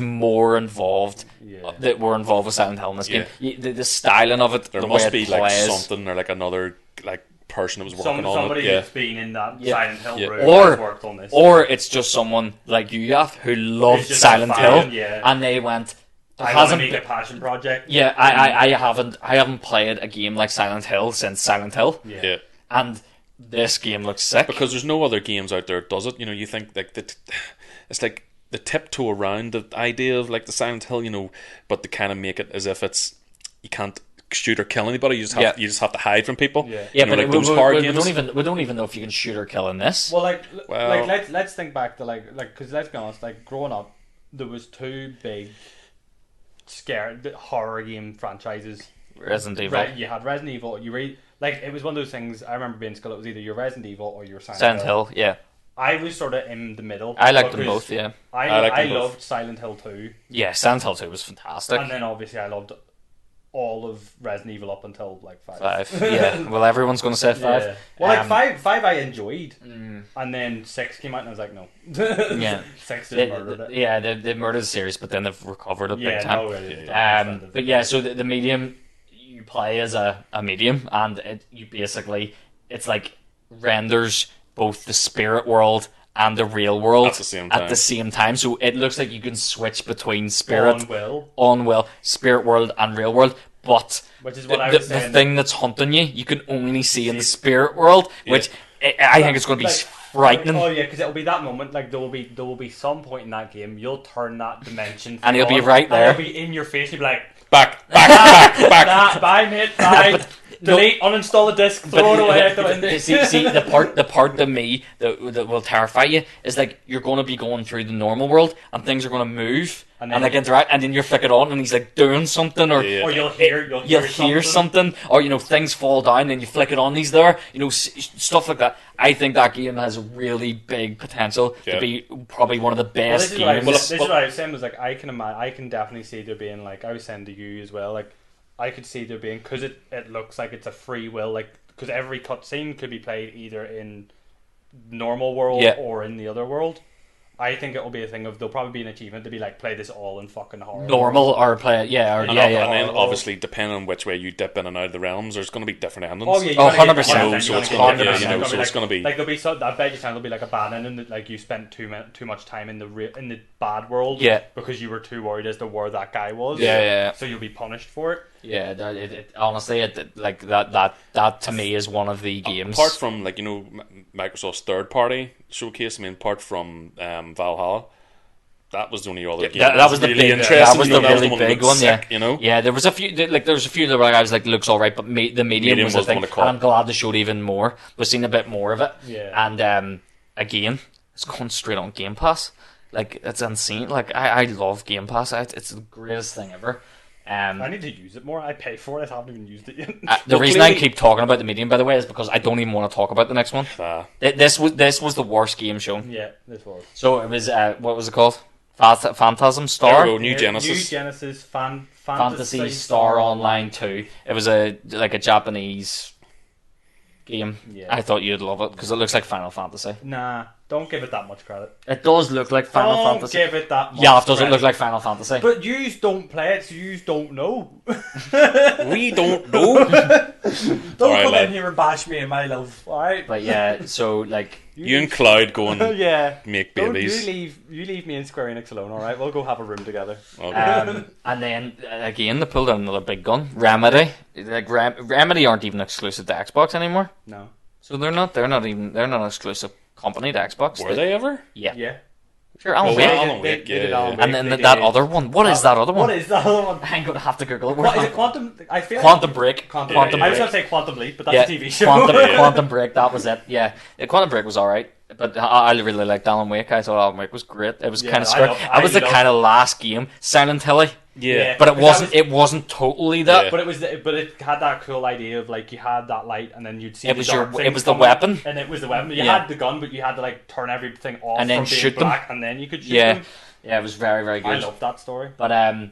A: more involved.
B: Yeah.
A: That were involved with Silent Hill in this
C: Yeah.
A: game. The styling of it,
C: There
A: the
C: must
A: way
C: be
A: it
C: like
A: plays.
C: something or like another like person that was working on
B: Somebody
C: it. Yeah,
B: that's been in that
A: Yeah.
B: Silent Hill
C: Yeah.
B: room
A: Or-
B: has worked on this.
A: Or it's just someone like you, Yav, who loved
B: It's just
A: Silent
B: a fan,
A: Hill,
B: yeah.
A: and they went. There
B: I want to
A: hasn't
B: make
A: been-
B: a passion project.
A: Yeah, I haven't played a game like Silent Hill since Silent Hill,
C: yeah.
A: and this game looks sick.
C: Because there's no other games out there that does it. You know, you think like it's like the tiptoe around the idea of like the Silent Hill, you know, but they kind of make it as if it's you can't shoot or kill anybody. You just have to hide from people.
B: Yeah.
A: yeah,
C: You know,
A: but
C: like those horror games.
A: we don't even know if you can shoot or kill in this.
B: Well,
C: Well-
B: let's think back to like because let's be honest, like growing up, there was two big scared horror game franchises.
A: Resident Evil.
B: You had Resident Evil. like it was one of those things. I remember being in school. It was either your Resident Evil or your
A: Silent Hill, yeah.
B: I was sort of in the middle.
A: I liked them
B: because
A: both, yeah.
B: I loved Silent Hill 2.
A: Yeah, Silent Hill 2 was fantastic.
B: And then obviously I loved all of Resident Evil up until like 5.
A: 5, yeah. Well, everyone's going to say 5.
B: Yeah. Well, like 5 I enjoyed. And then 6 came out and I was like, no.
A: Yeah.
B: 6 just murdered it.
A: Yeah, they murdered the series, but then they've recovered it big time.
B: No, really.
A: But yeah, so the medium, you play as a medium, and you basically, it's like renders both the spirit world and the real world
C: at the same time.
A: So it looks like you can switch between spirit,
B: on will,
A: spirit world and real world. But
B: which is what I was saying,
A: the thing that's hunting you can only see in the spirit world, which I think it's going to be frightening.
B: Oh yeah, because it'll be that moment. Like there will be some point in that game you'll turn that dimension,
A: and he'll be right there.
B: And it'll be in your face. You'll be like,
C: back.
B: Bye, mate. Bye. Delete, uninstall the disc, throw it away.
A: See, the part of me that will terrify you is like you're going to be going through the normal world and things are going to move and like interact, and then you flick it on and he's like doing something, or
B: you'll hear
A: something, or things fall down and you flick it on, he's there, stuff like that. I think that game has really big potential to be probably one of the best games.
B: This is what I was saying, was like I can definitely see there being, like I was saying to you as well, like I could see there being, because it looks like it's a free will, like because every cutscene could be played either in normal world or in the other world. I think it will be a thing of, there'll probably be an achievement to be like, play this all in fucking horror.
A: Normal or play it,
C: And then obviously, depending on which way you dip in and out of the realms, there's going to be different endings.
B: Oh yeah,
A: 100%.
C: So it's going to be
B: like there'll be I bet you there'll be like a bad ending that like you spent too much time in the bad world, because you were too worried as to where that guy was. So you'll be punished for it.
A: Yeah, honestly, like that to me is one of the games.
C: Apart from Microsoft's third party showcase, I mean, apart from Valhalla, that was the only other game.
A: That was the
C: really
A: big,
C: interesting.
A: That was the really big one.
C: Sick,
A: yeah. There was a few. There's a few that I was like, looks all right, but the medium was the thing. And I'm glad they showed even more. We've seen a bit more of it.
B: Yeah.
A: And again, it's going straight on Game Pass. Like, it's insane. Like, I love Game Pass. It's the greatest thing ever.
B: I need to use it more. I pay for it. I haven't even used it yet.
A: The reason I keep talking about the medium, by the way, is because I don't even want to talk about the next one. This was the worst game shown.
B: Yeah, this was.
A: So it was what was it called? Phantasm Star.
C: New Genesis.
B: New Genesis
A: Fantasy Star Online 2. It was a Japanese game.
B: Yeah.
A: I thought you'd love it because it looks like Final Fantasy.
B: Nah, don't give it that much credit.
A: It does look like Final Fantasy.
B: Don't give it that much
A: Yeah, does it look like Final Fantasy?
B: But you don't play it, so you don't know.
C: We don't know.
B: Don't come in here and bash me and my love, alright?
A: But yeah, so like
C: you and Cloud go and make babies.
B: You leave me and Square Enix alone, alright? We'll go have a room together.
C: Okay.
A: And then again, they pulled out another big gun. Remedy, like Remedy aren't even exclusive to Xbox anymore.
B: No.
A: So they're not an exclusive company to Xbox.
C: Were they ever?
A: Yeah.
B: Yeah.
A: Sure, Alan Wake.
C: Alan Wake,
A: And then that other one. What is that other one?
B: What is that other one?
A: I'm gonna have to Google it.
B: What is it? Quantum? I feel
A: Quantum Break.
B: Quantum
A: Break.
B: I was gonna say Quantum Leap, but that's a TV show.
A: Quantum Break. That was it. Yeah, Quantum Break was alright, but I really liked Alan Wake. I thought Alan Wake was great. It was kind of scary. It was the kind of last game, Silent Hill.
C: Yeah,
A: but it wasn't totally that.
B: Yeah. But it had that cool idea of like you had that light and then you'd see
A: it was the weapon,
B: and it was the weapon. You had the gun, but you had to like turn everything off
A: and then
B: from
A: shoot
B: being black,
A: them,
B: and then you could shoot them.
A: Yeah, it was very, very good.
B: I love that story.
A: But
B: I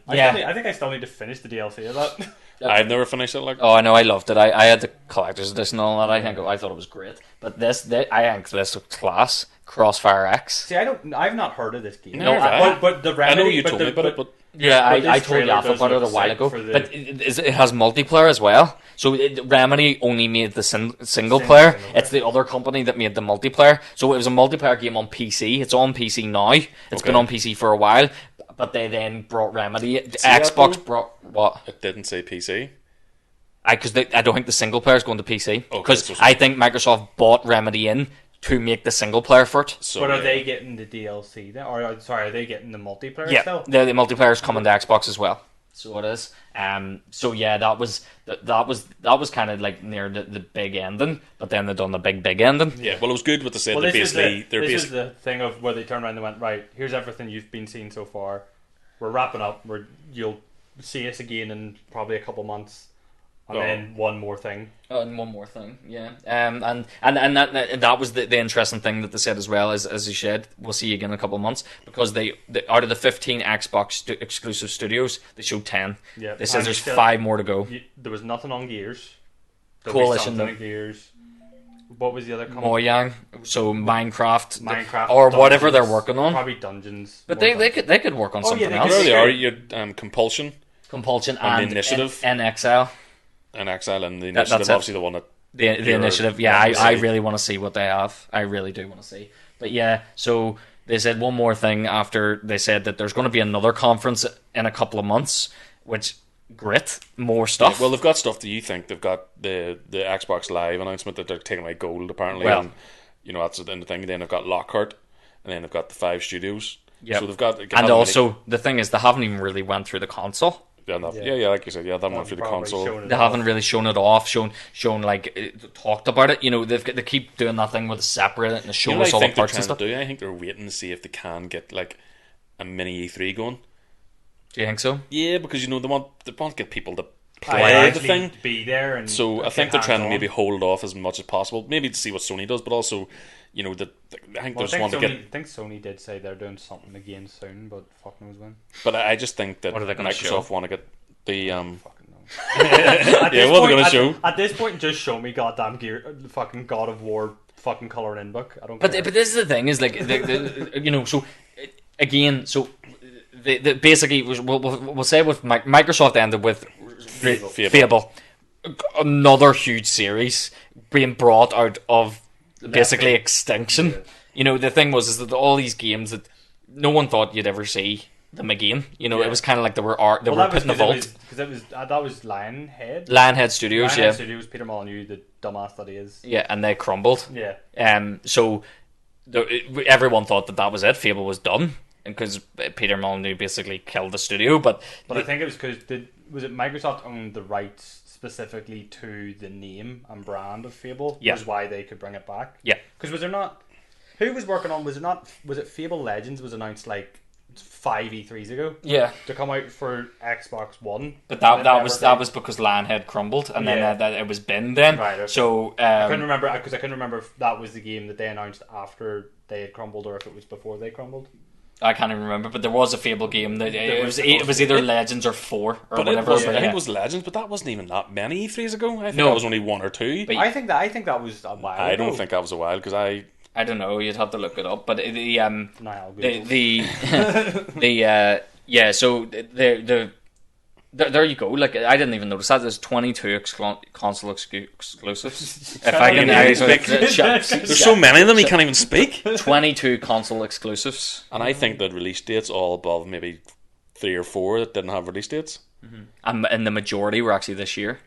B: think I still need to finish the DLC of that.
C: I've never finished it. Like,
A: oh, I know, I loved it. I had the collector's edition and all that. I thought it was great. But I think this was class. Crossfire X.
B: See, I've not heard of this game.
C: No,
B: but the Remedy.
C: I know you told me about it, but
A: yeah, I told you off about it a while ago. But it has multiplayer as well. So Remedy only made the single player. It's the other company that made the multiplayer. So it was a multiplayer game on PC. It's on PC now. It's been on PC for a while. But they then brought Remedy. Xbox brought what?
C: It didn't say PC.
A: I don't think the single player is going to PC. Because I think Microsoft bought Remedy in to make the single player for it.
B: So, but are they getting the DLC then? Or are they getting the multiplayer still?
A: Yeah, the multiplayer is coming to Xbox as well. So it is. So yeah, that was kind of like near the big ending, but then they done the big ending.
C: Yeah, well, it was good what they said.
B: This is the thing of where they turned around and went, right, here's everything you've been seeing so far. We're wrapping up. You'll see us again in probably a couple months. And then one more thing.
A: And one more thing, yeah. And that was the interesting thing that they said as well, as you said, we'll see you again in a couple of months, because they out of the 15 Xbox exclusive studios, they showed 10.
B: Yeah.
A: They says there's 5 more to go.
B: There was nothing on Gears.
A: Coalition,
B: on Gears. What was the other company?
A: Mojang, so
B: Minecraft,
A: or
B: Dungeons,
A: whatever they're working on.
B: Probably Dungeons.
A: But they could work on something
B: they
A: else.
B: could.
C: There they are. You had Compulsion
A: Compulsion
C: And
A: and
C: the Initiative.
A: NXL.
C: and Exile, and the
A: That's
C: Initiative,
A: it.
C: obviously the one that
A: The Initiative, yeah, I really want to see what they have. I really do want to see. But yeah, so they said one more thing after they said that there's going to be another conference in a couple of months, which, great, more stuff.
C: Yeah, well, they've got stuff that you think. They've got the Xbox Live announcement that they're taking away gold, apparently.
A: Well.
C: And, that's the thing. Then they've got Lockhart, and then they've got the 5 studios.
A: Yep.
C: So they've got...
A: And also, the thing is, they haven't even really went through the console.
C: Yeah, like you said, that went through the console.
A: They haven't really shown it off, shown talked about it. They keep doing that thing where they separate it and they show us all the parts and stuff.
C: I think they're waiting to see if they can get like a mini E3 going.
A: Do you think so?
C: Yeah, because they want to get people to
B: I
C: play the thing.
B: Be there, and
C: So I think they're trying to maybe hold off as much as possible, maybe to see what Sony does, but also, I think they just want to get.
B: I think Sony did say they're doing something again soon, but fuck knows when.
C: But I just think that
A: What are they gonna
C: Microsoft
A: show?
C: want to get the
B: Fucking know.
C: yeah, what are they going to show?
B: At this point, just show me goddamn fucking God of War fucking colouring in book. I don't.
A: But
B: care.
A: this is the thing is so again, so basically we'll say with Microsoft ended with Fable, another huge series being brought out of basically extinction. The thing was that all these games that no one thought you'd ever see them again. It was kind of like they were put in the vault.
B: Because that was
A: Lionhead Studios,
B: Lionhead Studios, Peter Molyneux, the dumbass that he is.
A: yeah, and they crumbled.
B: Yeah.
A: So everyone thought that was it. Fable was done because Peter Molyneux basically killed the studio. But
B: I think it was because was it Microsoft owned the rights specifically to the name and brand of Fable?
A: Yeah.
B: Was why they could bring it back.
A: Yeah.
B: Because was there not? Who was working on? Was it Fable Legends was announced like 5 E3s ago?
A: yeah.
B: To come out for Xbox One.
A: But that was because Lionhead crumbled, and then that it was binned then.
B: Right, okay.
A: So
B: I couldn't remember because I couldn't remember if that was the game that they announced after they had crumbled or if it was before they crumbled.
A: I can't even remember, but there was a Fable game that it was
B: supposed
A: either Legends or 4 or
C: But
A: whatever.
C: I think it was Legends, but that wasn't even that many E3s ago. I think that was only 1 or 2.
A: But
B: I think that was a while
C: I
B: ago.
C: don't think that was a while because
A: I don't know. You'd have to look it up. But so there you go. Like I didn't even notice that there's 22 console exclusives. If I can,
C: there's so many of them you can't even speak.
A: 22 console exclusives,
C: And I think that release dates all above maybe 3 or 4 that didn't have release dates.
A: and the majority were actually this year.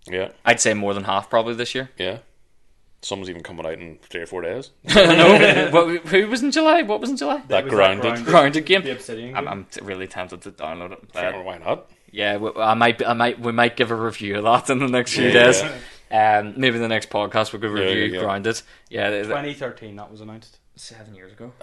C: Yeah,
A: I'd say more than half probably this year.
C: yeah. Someone's even coming out in 3 or 4 days.
A: No, who was in July? What was in July?
C: That grounded.
A: Grounded game.
B: The Obsidian game.
A: I'm really tempted to download it and play it.
C: Why not?
A: Yeah, we might give a review of that in the next few days. Maybe the next podcast we could review Grounded. Yeah,
B: 2013 that was announced.
A: 7 years ago.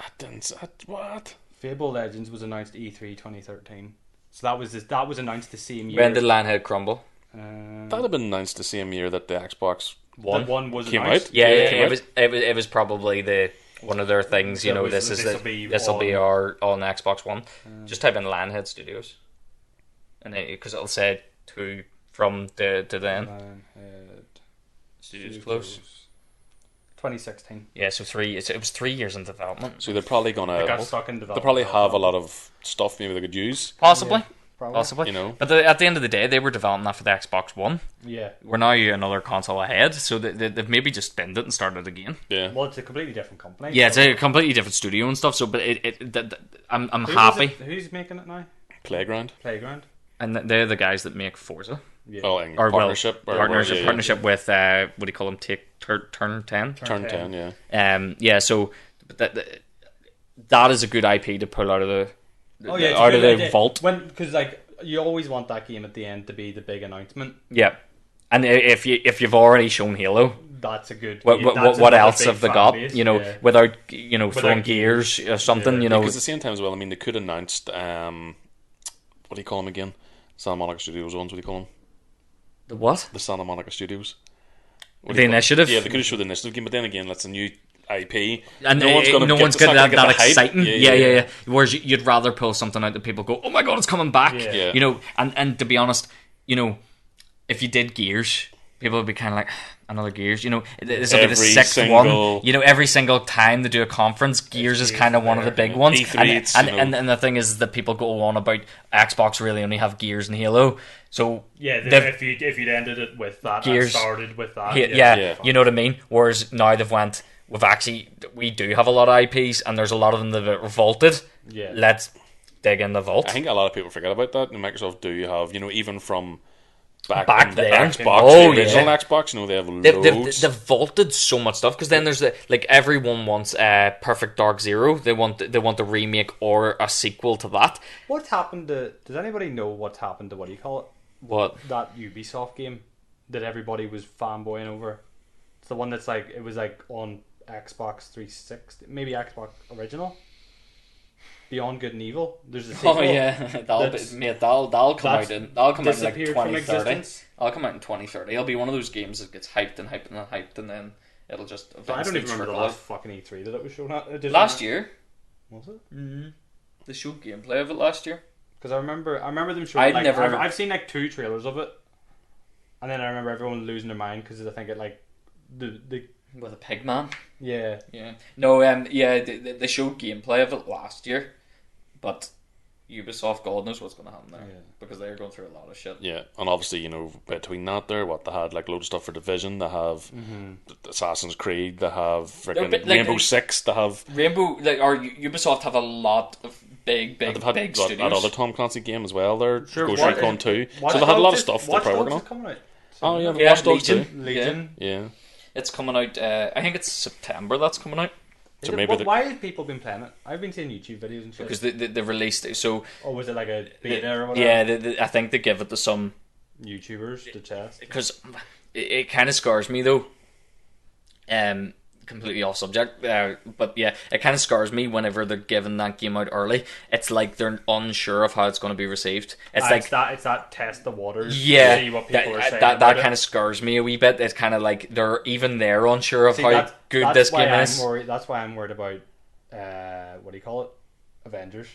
C: What?
B: Fable Legends was announced E3 2013. So that was announced the same year.
A: When did Lionhead crumble?
C: That'd have been announced the same year that the Xbox
B: The one was
C: came
B: announced.
C: out.
A: Yeah,
C: Yeah.
A: it was probably one of their things. This will be our on Xbox One. Just type in Lionhead Studios, and because it'll say 2 from to then. Studios close.
B: 2016.
A: Yeah, so 3. It was 3 years in development.
C: So they're probably
B: They got
C: gonna.
B: stuck in
C: They
B: development.
C: probably have a lot of stuff maybe they could use.
A: Possibly.
B: Probably.
A: Possibly. But at the end of the day, they were developing that for the Xbox One.
B: Yeah.
A: We're now another console ahead, so they've maybe just spinned it and started again.
C: Yeah.
B: Well, it's a completely different company.
A: Yeah, it's a completely different studio and stuff. So, but I'm
B: Who
A: happy.
B: is it? Who's making it now?
C: Playground.
B: Playground.
A: And they're the guys that make Forza.
B: Yeah.
C: Oh, in
A: Or
C: partnership.
A: Partnership with what do you call them? Turn 10.
C: Turn 10, yeah.
A: Yeah. So that is a good IP to pull out of the
B: It's
A: out of
B: good.
A: the vault.
B: Because you always want that game at the end to be the big announcement.
A: Yeah. And if you've already shown Halo,
B: That's a good.
A: what
B: another
A: else
B: big
A: have they
B: fan
A: got?
B: base,
A: Without throwing gears or something.
B: Yeah.
C: Because at the same time as well, I mean, they could announce what do you call them again? Santa Monica Studios ones. What do you call them?
A: The what?
C: The Santa Monica Studios.
A: The Initiative?
C: Yeah, they could have showed the Initiative game, but then again, that's a new IP.
A: And
C: no one's going to
A: get that
C: hype.
A: exciting. Yeah. Whereas you'd rather pull something out that people go, oh my god, it's coming back.
B: Yeah.
A: You know, and to be honest, you know, if you did Gears, people would be kind of like, another Gears. You know, this will be the sixth one. You know, every single time they do a conference, Gears is kind of one of the big ones.
C: E3,
A: and the thing is that people go on about Xbox really only have Gears and Halo. So
B: yeah, if you'd ended it with that,
A: Gears,
B: and started with that,
A: yeah, you know what I mean. Whereas now we do have a lot of IPs, and there's a lot of them that have revolted.
B: Yeah,
A: let's dig in the vault.
C: I think a lot of people forget about that. And Microsoft do have, you know, even from back
A: then,
C: Xbox, the original Xbox, you know, they have loads.
A: They've vaulted so much stuff, because then there's like everyone wants Perfect Dark Zero. They want a remake or a sequel to that.
B: What happened to? Does anybody know what's happened to, what do you call it?
A: What?
B: That Ubisoft game that everybody was fanboying over. It's the one that's like, it was like on Xbox 360, maybe Xbox original. Beyond Good and Evil. There's a sequel.
A: Oh yeah, that'll come out in like 2030. I'll come out in 2030. It'll be one of those games that gets hyped and hyped and hyped, and then it'll just.
B: I don't even remember the last fucking E3 that it was shown at.
A: Last year.
B: Was it?
A: Mm-hmm. They showed gameplay of it last year.
B: Because I remember them showing. I've seen like 2 trailers of it, and then I remember everyone losing their mind because I think it like the
A: with a pig man.
B: Yeah.
A: No, they showed gameplay of it last year, but Ubisoft, God knows what's going to happen there, because they're going through a lot of shit.
C: Yeah, and obviously, you know, between that they had like loads of stuff for Division. They have Assassin's Creed. They have Rainbow Six. They have
A: Ubisoft have a lot of big studios.
C: That other Tom Clancy game as well. There, Ghost
B: Watch
C: Recon 2.
B: Watch
C: So they had a lot of stuff they're
B: Watch
C: probably
B: Dogs
C: working on.
B: is coming out.
C: Oh yeah, Watch Dogs
B: Legion.
C: Yeah.
A: It's coming out. I think it's September. That's coming out.
C: So maybe
B: why have people been playing it? I've been seeing YouTube videos and shit.
A: Because they released it. So.
B: Or was it like a beta or whatever?
A: Yeah, I think they give it to some
B: YouTubers to test.
A: Because it kind of scars me though. Completely off subject, but yeah, it kind of scars me whenever they're giving that game out early. It's like they're unsure of how it's going to be received. It's
B: that test the waters.
A: Yeah,
B: to see what people are saying.
A: That kind of scars me a wee bit. It's kind of like they're unsure of how good this game is.
B: That's why I'm worried about what do you call it? Avengers.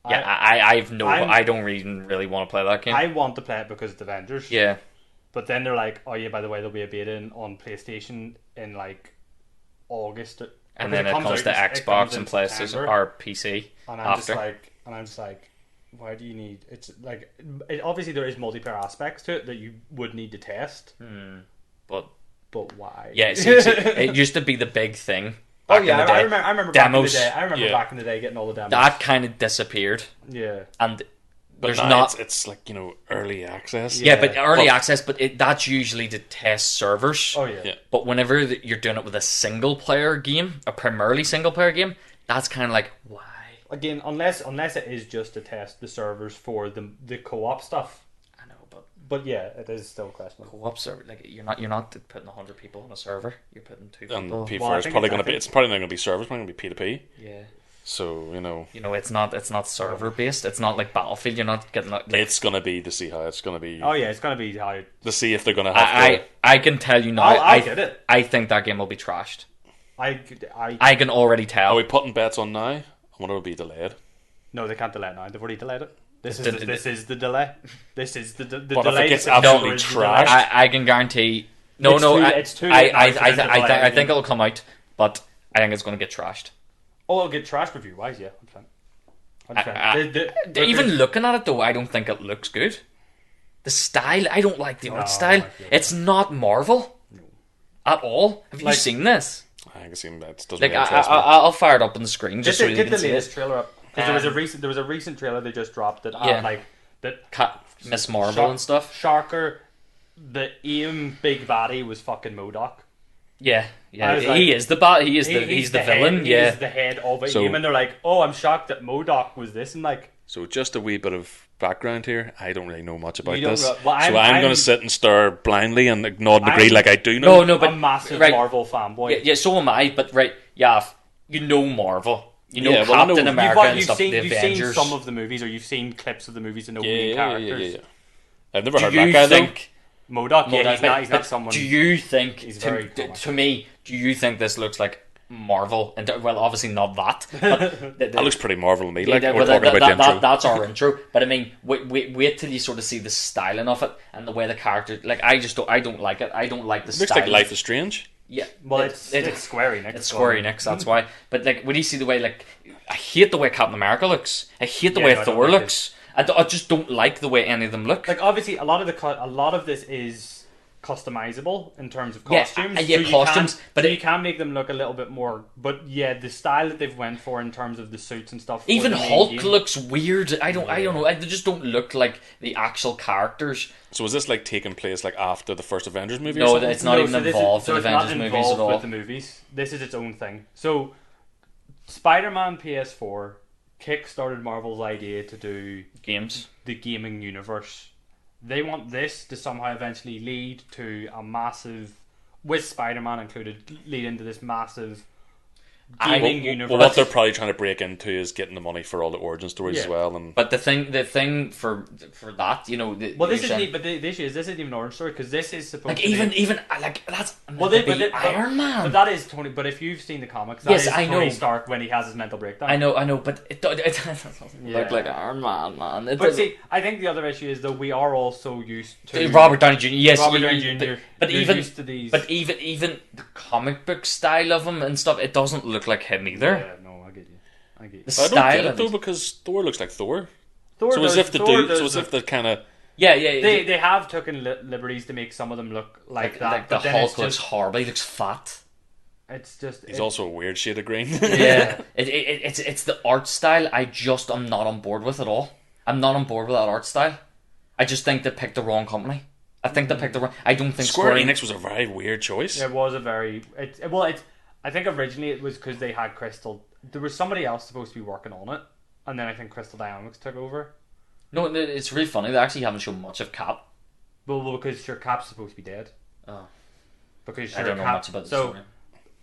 A: Yeah, I don't even really want to play that game.
B: I want to play it because it's Avengers.
A: Yeah,
B: but then they're like, oh yeah, by the way, there'll be a beta on PlayStation in like August,
A: and then it comes to Xbox and PlayStation or PC.
B: And I'm just like, why do you need? It's like, obviously there is multiplayer aspects to it that you would need to test, but why?
A: Yeah, it used to be the big thing.
B: I remember
A: demos.
B: Back in the day getting all the demos.
A: That kind of disappeared.
B: Yeah,
A: and.
C: But
A: there's
C: not. It's like, you know, early access.
A: Yeah, but early access. But that's usually to test servers.
B: Oh yeah.
A: But whenever you're doing it with a single player game, a primarily single player game, that's kind of like, why?
B: Again, unless it is just to test the servers for the co-op stuff.
A: I know,
B: but yeah, it is still questionable.
A: Co-op server, like you're not putting 100 people on a server. You're putting 2 people.
C: And P4 is probably going to be. It's probably not going to be servers. It's probably going to be P2P.
A: Yeah.
C: So
A: it's not server based. It's not like Battlefield. You're not getting.
C: It's gonna be to see how it's gonna be.
B: Oh yeah, it's gonna be how
C: to see if they're gonna have.
A: I can tell you now.
B: I get it.
A: I think that game will be trashed.
B: I
A: can already tell.
C: Are we putting bets on now? I wonder it'll be delayed.
B: No, they can't delay it now. They've already delayed it. This is the delay. This is the
C: what
B: delay.
C: If it gets absolutely trashed?
A: I can guarantee. It's too late. I think it'll come out, but I think it's going to get trashed.
B: Oh, it'll get trashed review wise, yeah.
A: 100%. Even looking at it though, I don't think it looks good. The style, I don't like the art style. It's not Marvel at all. Have you seen this?
C: I think I've seen that. It doesn't
A: like
C: really interest me.
A: I'll fire it up on the screen just so you can
B: the
A: see
B: latest
A: it.
B: trailer up because there was a recent trailer they just dropped that had like that
A: Miss Marvel and stuff.
B: Sharker, the aim big baddie was fucking MODOK.
A: Yeah. He is the he's the villain.
B: He's the head of it. And they're like, oh, I'm shocked that MODOK was this, and like.
C: So just a wee bit of background here. I don't really know much about this,
B: I'm
C: going to sit and stare blindly and nod and agree like I do know.
A: No, but
B: I'm a massive Marvel fanboy.
A: Yeah, so am I. But you know Marvel. You know Captain America and stuff. The Avengers.
B: You've seen some of the movies, or you've seen clips of the movies and know the main characters.
C: Yeah. I've never heard that guy though.
B: MODOK, yeah,
A: MODOK,
B: he's
A: but
B: not someone.
A: Do you think
B: He's very
A: to me? Do you think this looks like Marvel? And well, obviously not that. But
C: That looks pretty Marvel to me.
A: yeah,
C: Like, we're
A: well,
C: talking about the intro.
A: that's our intro. But I mean, wait till you sort of see the styling of it and the way the character. Like, I don't like it. I don't like the.
C: It looks
A: style.
C: like Life is Strange.
A: Yeah,
B: Well, it's Square Enix.
A: It's Square Enix, that's why. But like, when you see the way, like, I hate the way Captain America looks. I hate the way
B: I don't
A: Thor
B: like
A: looks. I just don't like the way any of them look.
B: Like, obviously, a lot of this is customizable in terms of costumes.
A: Yeah, costumes, but
B: you can make them look a little bit more. But yeah, the style that they've went for in terms of the suits and stuff.
A: Even
B: for the main
A: Hulk
B: game,
A: looks weird. I don't know. They just don't look like the actual characters.
C: So is this like taking place like after the first Avengers movie? Or
A: No,
C: something?
A: it's not even involved in
B: it's
A: Avengers
B: not
A: movies
B: involved
A: at all.
B: with the movies. This is its own thing. So, Spider-Man PS4 kickstarted Marvel's idea to do
A: Games.
B: the gaming universe. They want this to somehow eventually lead to a massive, with Spider-Man included, lead into this massive gaming universe.
C: Well, what they're probably trying to break into is getting the money for all the origin stories as well. And
A: But the thing for that, you know,
B: well, this isn't. But the issue is this isn't even an origin story because this is supposed
A: like
B: to
A: even like that's
B: well,
A: Iron Man.
B: But that is Tony. But if you've seen the comics, that
A: Yes,
B: is
A: I
B: Tony
A: know.
B: Stark when he has his mental breakdown.
A: I know, but it doesn't look like Iron Man, man. It
B: But
A: doesn't-
B: see, I think the other issue is that we are also used to
A: Robert Downey Jr. Yes,
B: Robert Downey Jr.
A: But
B: You're
A: even
B: used to these.
A: but even the comic book style of him and stuff, it doesn't look like him either.
B: Yeah, no, I get you.
A: The
C: But I don't
A: style
C: get it
A: of
C: though
A: it.
C: because Thor looks like Thor.
B: Thor
C: So as
B: does-
C: if the
B: Thor
C: dude,
B: does
C: so as
B: look-
C: if the kind of
A: Yeah.
B: they have taken liberties to make some of them look like that.
A: Like the
B: but then
A: Hulk
B: it's
A: looks
B: just,
A: horrible. He looks fat.
B: it's just
C: he's also a weird shade of green.
A: Yeah, it's the art style. I'm not on board with at all. I'm not on board with that art style. I just think they picked the wrong company. I think they picked the wrong. I don't think
C: Square Enix was a very weird choice.
B: It was a very I think originally it was because they had Crystal. There was somebody else supposed to be working on it, and then I think Crystal Dynamics took over.
A: No, it's really funny. They actually haven't shown much of Cap.
B: Well, because your Cap's supposed to be dead.
A: Oh,
B: Because
A: I don't know much about the story.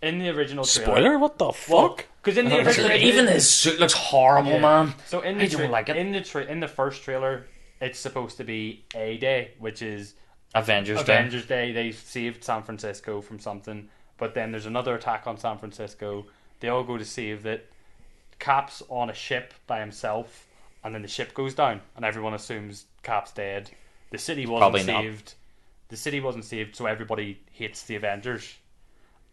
B: in the original trailer,
C: Spoiler? What the fuck?
B: because in the original,
A: Even his suit looks horrible,
B: Yeah.
A: man.
B: So in
A: I
B: the
A: don't like it.
B: in the first trailer, it's supposed to be A Day, which is
A: Avengers Day.
B: Avengers Day. They saved San Francisco from something, but then there's another attack on San Francisco. They all go to save it. Cap's on a ship by himself, and then the ship goes down, and everyone assumes Cap's dead. The city wasn't
A: Probably not.
B: saved. The city wasn't saved, so everybody hates the Avengers.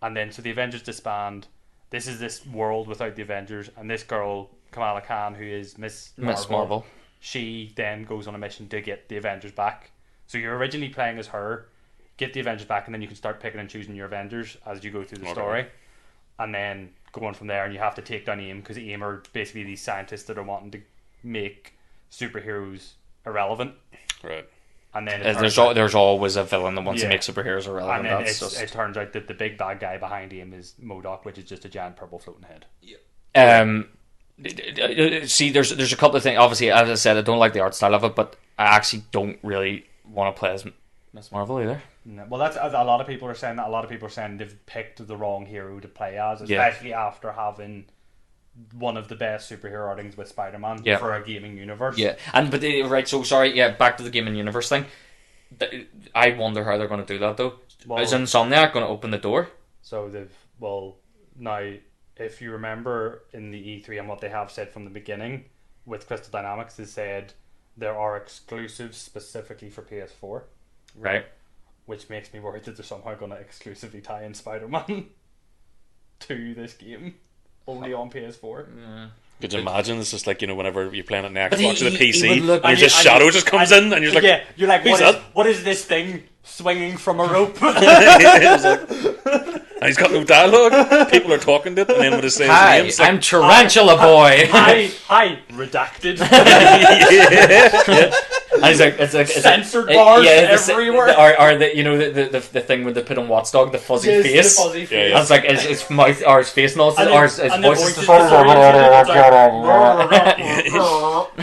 B: And then so the Avengers disband. This is this world without the Avengers, and this girl Kamala Khan, who is Miss
A: Marvel.
B: she then goes on a mission to get the Avengers back. So you're originally playing as her, get the Avengers back, and then you can start picking and choosing your Avengers as you go through the
C: Okay.
B: story. And then going from there, and you have to take down AIM, because AIM are basically these scientists that are wanting to make superheroes irrelevant.
C: Right.
B: And then
A: There's always a villain that wants
B: Yeah.
A: to make superheroes irrelevant.
B: and then
A: That's just
B: it turns out that the big bad guy behind AIM is MODOK, which is just a giant purple floating head.
A: See, there's a couple of things. Obviously, as I said, I don't like the art style of it, but I actually don't really want to play as Miss Marvel either.
B: No, well, that's a lot of people are saying that. A lot of people are saying they've picked the wrong hero to play as,
A: Yeah.
B: especially after having one of the best superhero outings with Spider-Man
A: Yeah.
B: for a gaming universe.
A: Yeah, right. So sorry. Yeah, back to the gaming universe thing. I wonder how they're going to do that though.
B: Well-
A: Is Insomniac going to open the door?
B: So now, if you remember in the E3 and what they have said from the beginning with Crystal Dynamics, they said there are exclusives specifically for PS4,
A: Right.
B: which makes me worried that they're somehow going to exclusively tie in Spider-Man to this game only on PS4.
C: Could you imagine? It's just like, whenever you're playing it in the
A: But
C: Xbox or the
A: he
C: PC,
A: would look-
C: and just Shadow just comes in, and you're like,
B: yeah, you're like,
C: who's
B: what is,
C: that?
B: what is this thing swinging from a rope?
C: and he's got no dialogue. People are talking to it, and then when they say
A: Hi,
C: his name, it's like,
A: I'm Tarantula Boy.
B: hi, redacted.
A: And he's like, it's
B: Censored bars everywhere.
A: Or the thing when they put on Watchdog, the fuzzy
B: Yes,
A: face.
B: the fuzzy face.
C: Yeah.
A: It's like his mouth or his face and all,
B: And
A: or his
B: and the
A: voice
B: voice
A: is
B: is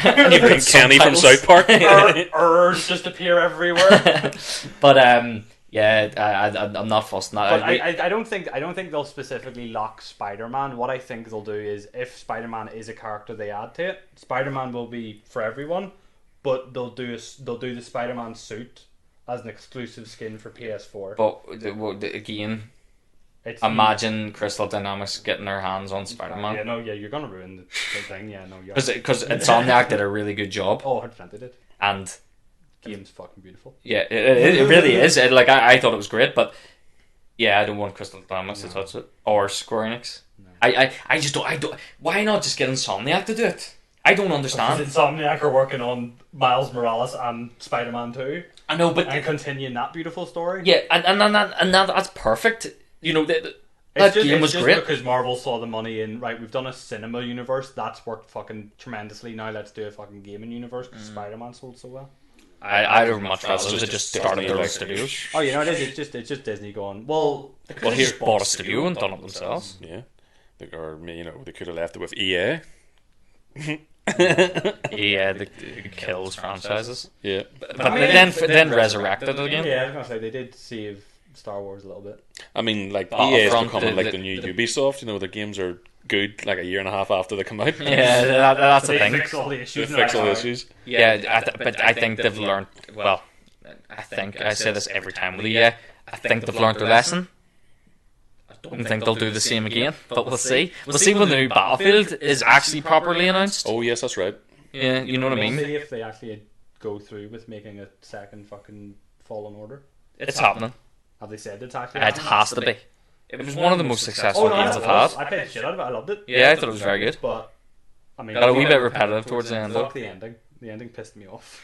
A: and you put
C: Kenny from
A: subtitles.
C: South Park.
B: Urs just appear everywhere.
A: But I'm not fussed.
B: But I don't think they'll specifically lock Spider-Man. What I think they'll do is, if Spider-Man is a character they add to it, Spider-Man will be for everyone, but they'll do the Spider-Man suit as an exclusive skin for PS4.
A: But again,
B: It's
A: imagine Crystal Dynamics getting their hands on Spider-Man.
B: Yeah, you're gonna ruin the thing. Yeah, no, you're.
A: Because Insomniac did a really good job.
B: Oh, 100% they did.
A: And
B: Game's fucking beautiful.
A: yeah, it really is. I thought it was great, but yeah, I don't want Crystal Dynamics to touch it or Square Enix. No. I just don't. Why not just get Insomniac to do it? I don't understand.
B: Because Insomniac are working on Miles Morales and Spider-Man 2.
A: I know, but
B: and continuing that beautiful story.
A: Yeah, and that's perfect. You know, that game was
B: just
A: great.
B: Because Marvel saw the money in, right, we've done a cinema universe, that's worked fucking tremendously, now let's do a fucking gaming universe because Spider-Man sold so well.
A: I'd much rather just started their own studios.
B: Oh, you know, it's just Disney going, well,
A: here just bought a studio and done it themselves.
C: Yeah. Or, you know, they could have left it with EA.
A: Yeah, the kills franchises.
C: Yeah.
A: But then resurrected it again.
B: Yeah, I was going to say, they did save Star Wars a little bit.
C: I mean, like, EA is becoming like the new Ubisoft. You know, their games are good like a year and a half after they come out.
A: Yeah, that's the thing.
B: Fix all the issues.
C: They fix all the issues.
A: Yeah, but I think they've learned. Well, I think I say this every time with EA. I think they've learned their lesson. I don't think they'll do the same again, but we'll see. We'll see when the new Battlefield is actually properly announced.
C: Oh yes, that's right.
A: Yeah, you know what I mean.
B: We'll see if they actually go through with making a second fucking Fallen Order.
A: It's happening.
B: Have they said it's actually?
A: It has to be. It was one of the most successful games I've had.
B: I played the shit out of it. I loved it.
A: Yeah, I thought it was very good.
B: But I mean,
A: got a wee bit repetitive towards the end.
B: Fuck the ending. The ending pissed me off.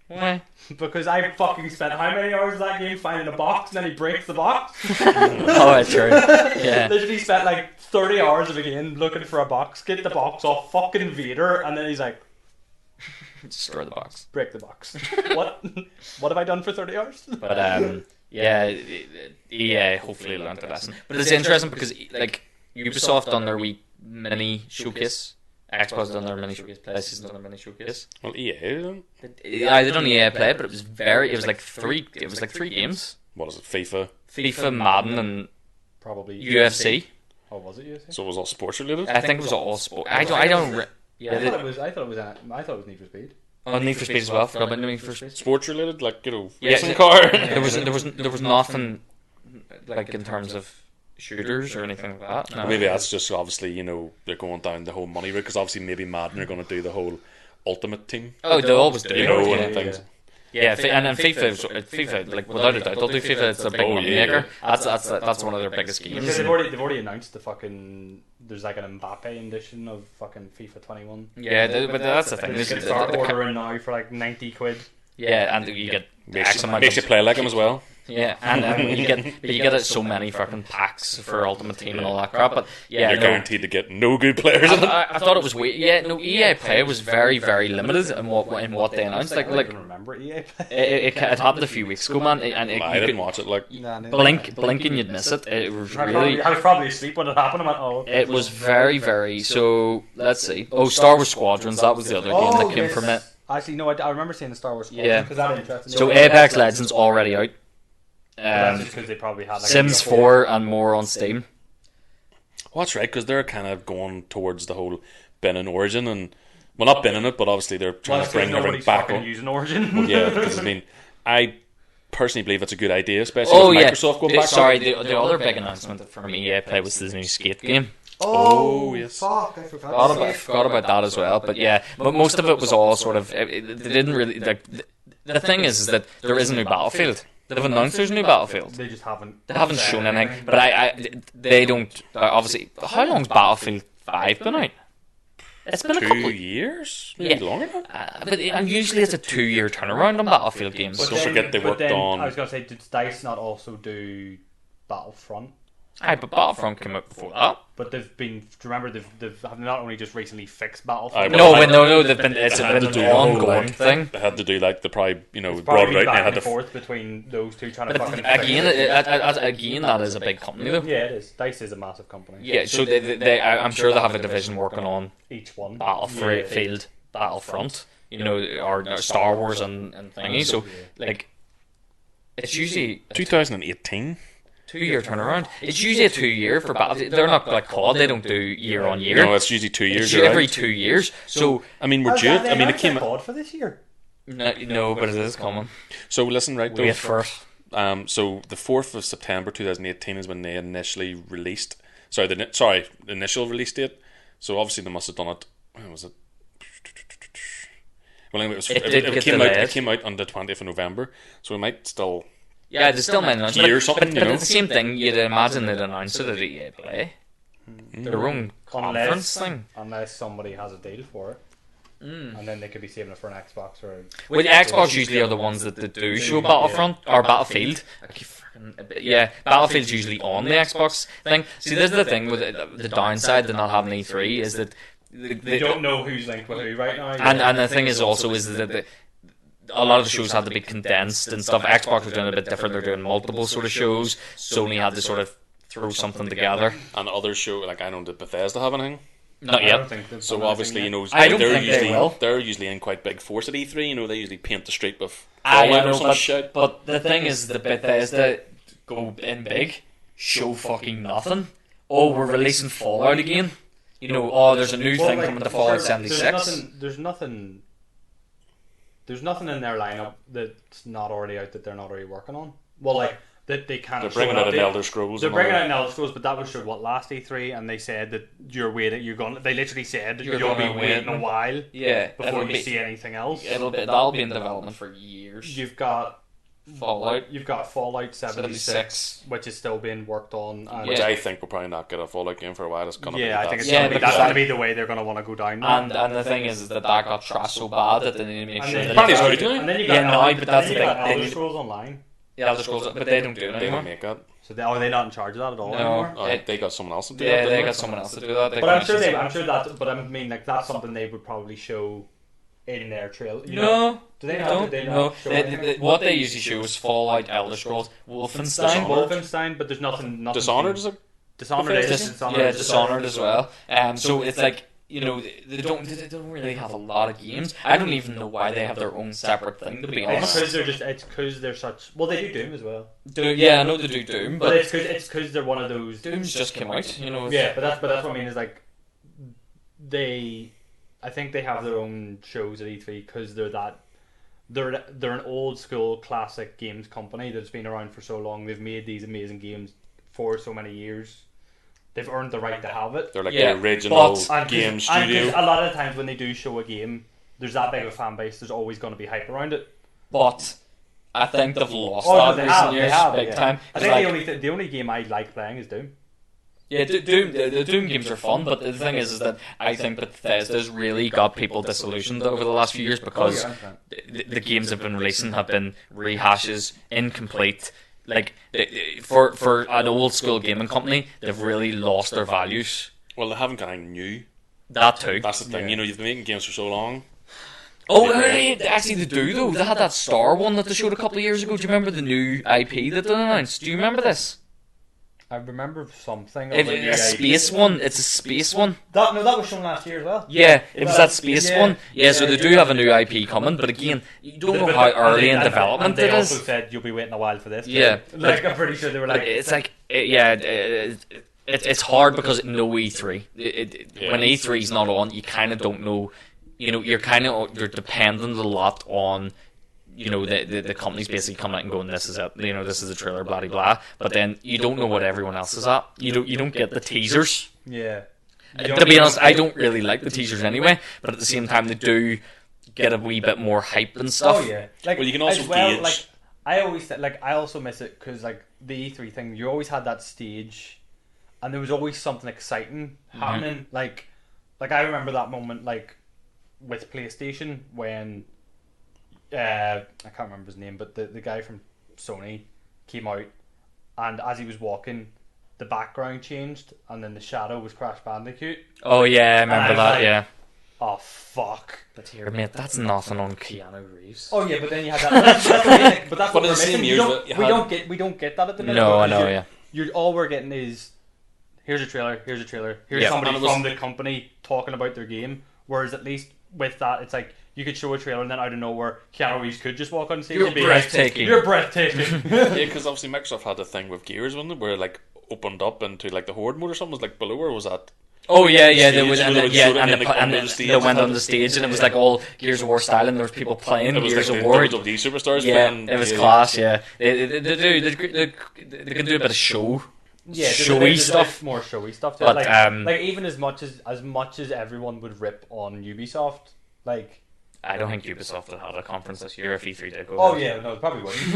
A: Why?
B: Because I fucking spent how many hours of that game finding a box, and then he breaks the box.
A: Oh, that's true. Yeah.
B: Literally spent like 30 hours of a game looking for a box, get the box off fucking Vader, and then he's like,
A: destroy the box.
B: Break the box. What have I done for 30 hours?
A: But yeah, EA hopefully learned the lesson. But it's interesting because like Ubisoft done their wee mini showcase, Xbox done their mini showcase, PlayStation done their mini showcase.
C: Well, EA didn't.
A: Yeah, they done EA Play, but it was like three games.
C: What is it? FIFA,
A: Madden, and
B: probably
A: UFC.
B: Oh, was it UFC?
C: So it was all sports related.
A: I think it was all sport. I don't.
B: Yeah, I thought it was Need for Speed.
A: Oh, Need for Speed as well. Forgot about Need for Speed.
C: Sports related, like, you know,
A: Yeah,
C: racing car.
A: There was nothing like in terms of shooters or anything like that. No.
C: Maybe that's just obviously, you know, they're going down the whole money route because obviously maybe Madden are going to do the whole Ultimate Team.
A: Oh, they always do.
C: You know,
A: yeah,
C: and things.
A: Yeah, and FIFA, like without a doubt, they'll do FIFA. It's a big money maker. That's one of their biggest games.
B: Because they've already announced the fucking. There's like an Mbappe edition of fucking FIFA 21.
A: Yeah, but that's the thing.
B: You can start ordering now for like 90 quid.
A: Yeah, and you get
C: Makes you play like him as well.
A: Yeah, and you get so many fucking packs for Ultimate Team and all that crap. But yeah,
C: You're guaranteed to get no good players.
A: I thought it was weird. Yeah, no, EA Play was very, very limited in what they announced.
B: I don't even remember EA Play.
A: It happened a few weeks ago, man. And
C: I didn't watch it. Like
A: blink and you'd miss it. It was really.
B: I was probably asleep when it happened. I went, oh.
A: It was very, very. So let's see. Oh, Star Wars Squadrons. That was the other game that came from it.
B: Actually, no, I remember seeing the Star Wars Squadrons.
A: Yeah.
B: Because that interested me.
A: So Apex Legends already out.
B: That's just because they probably had like
A: Sims 4 and more on Steam.
C: Well, that's right, because they're kind of going towards the whole binning Origin, and well, not binning it, but obviously they're trying to bring everything back on.
B: Using Origin.
C: Well, yeah, because I mean, I personally believe it's a good idea, especially with Microsoft going back.
A: Sorry, the other big announcement from EA Play was the new Skate game.
C: Oh yes.
B: Fuck, I forgot
A: about that as well. But yeah, but most of it was all sort of. They didn't really like. The thing is that there is a new Battlefield. They've announced there's a new Battlefield.
B: They just haven't.
A: They haven't shown anything. But they don't. Obviously, how long's Battlefield 5 been out? It's been a couple
C: 2 years, maybe longer.
A: And usually it's a 2-year turnaround on Battlefield games.
C: Don't forget they worked on.
B: I was going to say, did DICE not also do Battlefront?
A: But Battlefront came out before that.
B: But they've been. Do you remember they've not only just recently fixed Battlefront?
A: No. They've been. It's been an ongoing thing.
C: They had to do like the probably
B: it's
C: brought it out.
B: Back
C: They had
B: and
C: to
B: forth between those two trying to fucking.
A: Again, that is a big company though.
B: Yeah, it is. DICE is a massive company.
A: Yeah, so they I'm sure they have a division working on
B: each one.
A: Battlefield, Battlefront, or Star Wars and thingy. So like, it's usually
C: 2018.
A: 2-year turnaround. It's usually a 2-year for Battlefield. They're not like COD. They don't do year on year.
C: No, it's usually 2 years.
A: It's every 2 years. So
C: I mean, we're due. I mean, it came
B: COD for this year.
A: No, but it is coming.
C: So listen, right?
A: Wait for it.
C: So the 4th of September 2018 is when they initially released. The initial release date. So obviously they must have done it. When was it? Well, anyway, it came out. It came out on the 20th of November. So we might still.
A: Yeah, they still might announce it.
C: Or something,
A: but it's the same thing. You'd imagine they'd announce it at EA Play. Their own conference thing.
B: Unless somebody has a deal for it. And then they could be saving it for an Xbox or.
A: Well, Xbox usually are the ones that do show Battlefront or Battlefield. Battlefield's usually on the Xbox thing. See, this is the thing with the downside to not having E3 is that
B: they don't know who's linked with who right now.
A: And the thing is also is that a lot of the shows had to be condensed and stuff. Xbox was doing a bit different. They're doing multiple sort of shows. Sony had to sort of throw something together.
C: And other show, like I know, did Bethesda have anything?
A: Not yet.
C: So obviously, you know,
A: I don't think they will.
C: They're usually in quite big force at E3. You know, they usually paint the street with Fallout or some shit.
A: But the thing is, the Bethesda go in big, show fucking nothing. Oh, we're releasing Fallout again. You know, there's a new thing coming to Fallout 76.
B: There's nothing in their lineup that's not already out that they're not already working on. Well, like that they can't.
C: They're bringing out an Elder Scrolls.
B: They're bringing out an Elder Scrolls, but that was last E3, and they said that they literally said that you'll be waiting a while, before you see anything else.
A: That'll be in development for years.
B: You've got
A: Fallout.
B: You've got Fallout 76, which is still being worked on.
C: Which I think we'll probably not get a Fallout game for a while. It's gonna be
B: I think it's gonna be, that's going to be the way they're going to want to go down.
A: And the thing is that got trashed so bad that they need to make sure that
C: apparently it's already doing.
B: And then you got
A: but that's the thing.
B: Elder Scrolls Online.
A: Yeah, Elder Scrolls, but they don't do it
C: They
A: anymore.
C: don't make that.
B: So are they not in charge of that at all anymore?
C: No, they got someone else to do that.
A: Yeah, they got someone else to do that.
B: But I'm sure that. But I mean, like that's something they would probably show in their trailer.
A: No,
B: do they
A: not? What they usually show is Fallout, Elder Scrolls,
B: Wolfenstein, but there's nothing.
C: Dishonored is it?
B: Dishonored
A: Dishonored as well. So it's like, you know, they don't really have a lot of games. I don't even know why they have their own separate thing, to be honest.
B: It's because they're such. Well, they do Doom as well.
A: I know they do Doom, but
B: it's because they're one of those.
A: Doom's just came out, you know.
B: Yeah, but that's what I mean is like I think they have their own shows at E3 because they're an old school classic games company that's been around for so long. They've made these amazing games for so many years. They've earned the right to have it.
C: They're like the original game studio.
B: A lot of the times when they do show a game, there's that big of a fan base. There's always going to be hype around it.
A: But I think they've lost that in recent years, big time.
B: I think the only game I like playing is Doom.
A: Yeah, Doom. The Doom games are fun, but the thing is that I think Bethesda's really got people disillusioned over the last few years because the games they've been releasing have been rehashes, incomplete. Like for an old school gaming company, they've really lost their values.
C: Well, they haven't got anything new.
A: That too.
C: That's the thing. Yeah. You know, you've been making games for so long.
A: Actually, they do though. They had that Star one that they showed a couple of years ago. Do you remember the new IP that they announced? Do you remember this?
B: I remember something.
A: It's a space one. It's a space one.
B: That was shown last year as well.
A: Yeah, it was that space one. Yeah, so they do have a new IP coming, but again, you don't know how early in development it is.
B: They also said you'll be waiting a while for this.
A: Yeah,
B: like I'm pretty sure they were like.
A: It's like it's hard because no E3. When E3's not on, you kind of don't know. You know, you're dependent a lot on. You know, the company's basically coming out and going, this is it. You know, this is the trailer, blah blah blah. But then you don't know what everyone else is at. You don't get the teasers.
B: Yeah.
A: To be honest, I don't really like the teasers anyway. But at the same time, they do get a wee bit more hype and stuff.
B: Oh yeah. Like,
C: well, you can also gauge.
B: Like I also miss it because like the E3 thing, you always had that stage, and there was always something exciting happening. Like I remember that moment like with PlayStation when. I can't remember his name, but the guy from Sony came out, and as he was walking, the background changed, and then the shadow was Crash Bandicoot.
A: Oh yeah, I remember that.
B: Like,
A: yeah.
B: Oh fuck!
A: But here, mate, that's nothing on Keanu Reeves.
B: Oh yeah, but then you had that. But that's what
C: we're
B: missing. We don't get that at the minute.
A: No, I know.
B: Yeah. All we're getting is here's a trailer. Here's somebody from the company talking about their game. Whereas at least with that, it's like. You could show a trailer and then out of nowhere, Keanu Reeves could just walk on stage.
A: You're breathtaking.
B: You're breathtaking.
C: Yeah, because obviously Microsoft had the thing with Gears, wasn't it? Where it like opened up into like the Horde mode or something. Was like below, or was that?
A: Oh yeah, yeah. There
C: Stage,
A: was,
C: you
A: and
C: know,
A: then,
C: they
A: yeah,
C: showed it
A: and,
C: and
A: the,
C: then they
A: and
C: come to the stage
A: they went
C: and
A: on the stage, and it was like all Gears of War style, and there was people playing
C: It was
A: Gears
C: like
A: of
C: the
A: War.
C: WWE superstars
A: Yeah,
C: playing.
A: it was class. Yeah, they can do a bit of show,
B: Yeah,
A: showy
B: there's a
A: stuff.
B: bit more showy stuff.
A: But,
B: Like even as much as everyone would rip on Ubisoft, like.
A: I don't think Ubisoft had a conference this year if E3 did go.
B: Oh
A: there.
B: yeah, no, it probably wouldn't.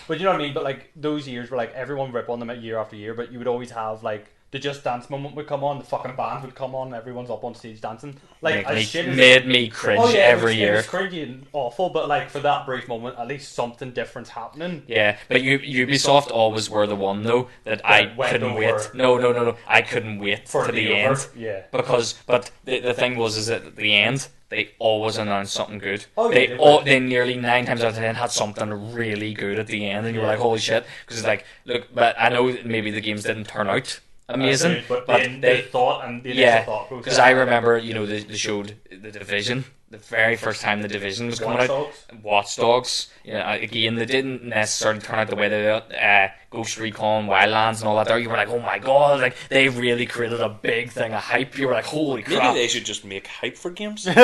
B: But you know what I mean. But like those years where like everyone rip on them year after year, but you would always have like the Just Dance moment would come on, the fucking band would come on, and everyone's up on stage dancing. Like
A: made me cringe every year.
B: It was cringy and awful, but like for that brief moment, at least something different's happening.
A: Yeah, but Ubisoft always were the one though that I couldn't wait. No, I couldn't wait
B: For
A: to the
B: the
A: end.
B: over, yeah.
A: But the thing was is that at the end they always announced something good.
B: Oh, yeah,
A: They nearly 9 times out of 10 had something really good at the end, and you were like, holy shit! Because it's like, look, but I know maybe the games didn't turn out amazing,
B: But
A: they
B: thought and the
A: yeah,
B: initial thought process.
A: because I remember, they showed the Division the very first time the Division was coming out. Watch Dogs. Yeah, again, they didn't necessarily turn out the way they did. Ghost Recon, Wildlands, and all that. There, you were like, oh my god, like they really created a big thing of hype. You were like, holy crap!
C: Maybe they should just make hype for games. People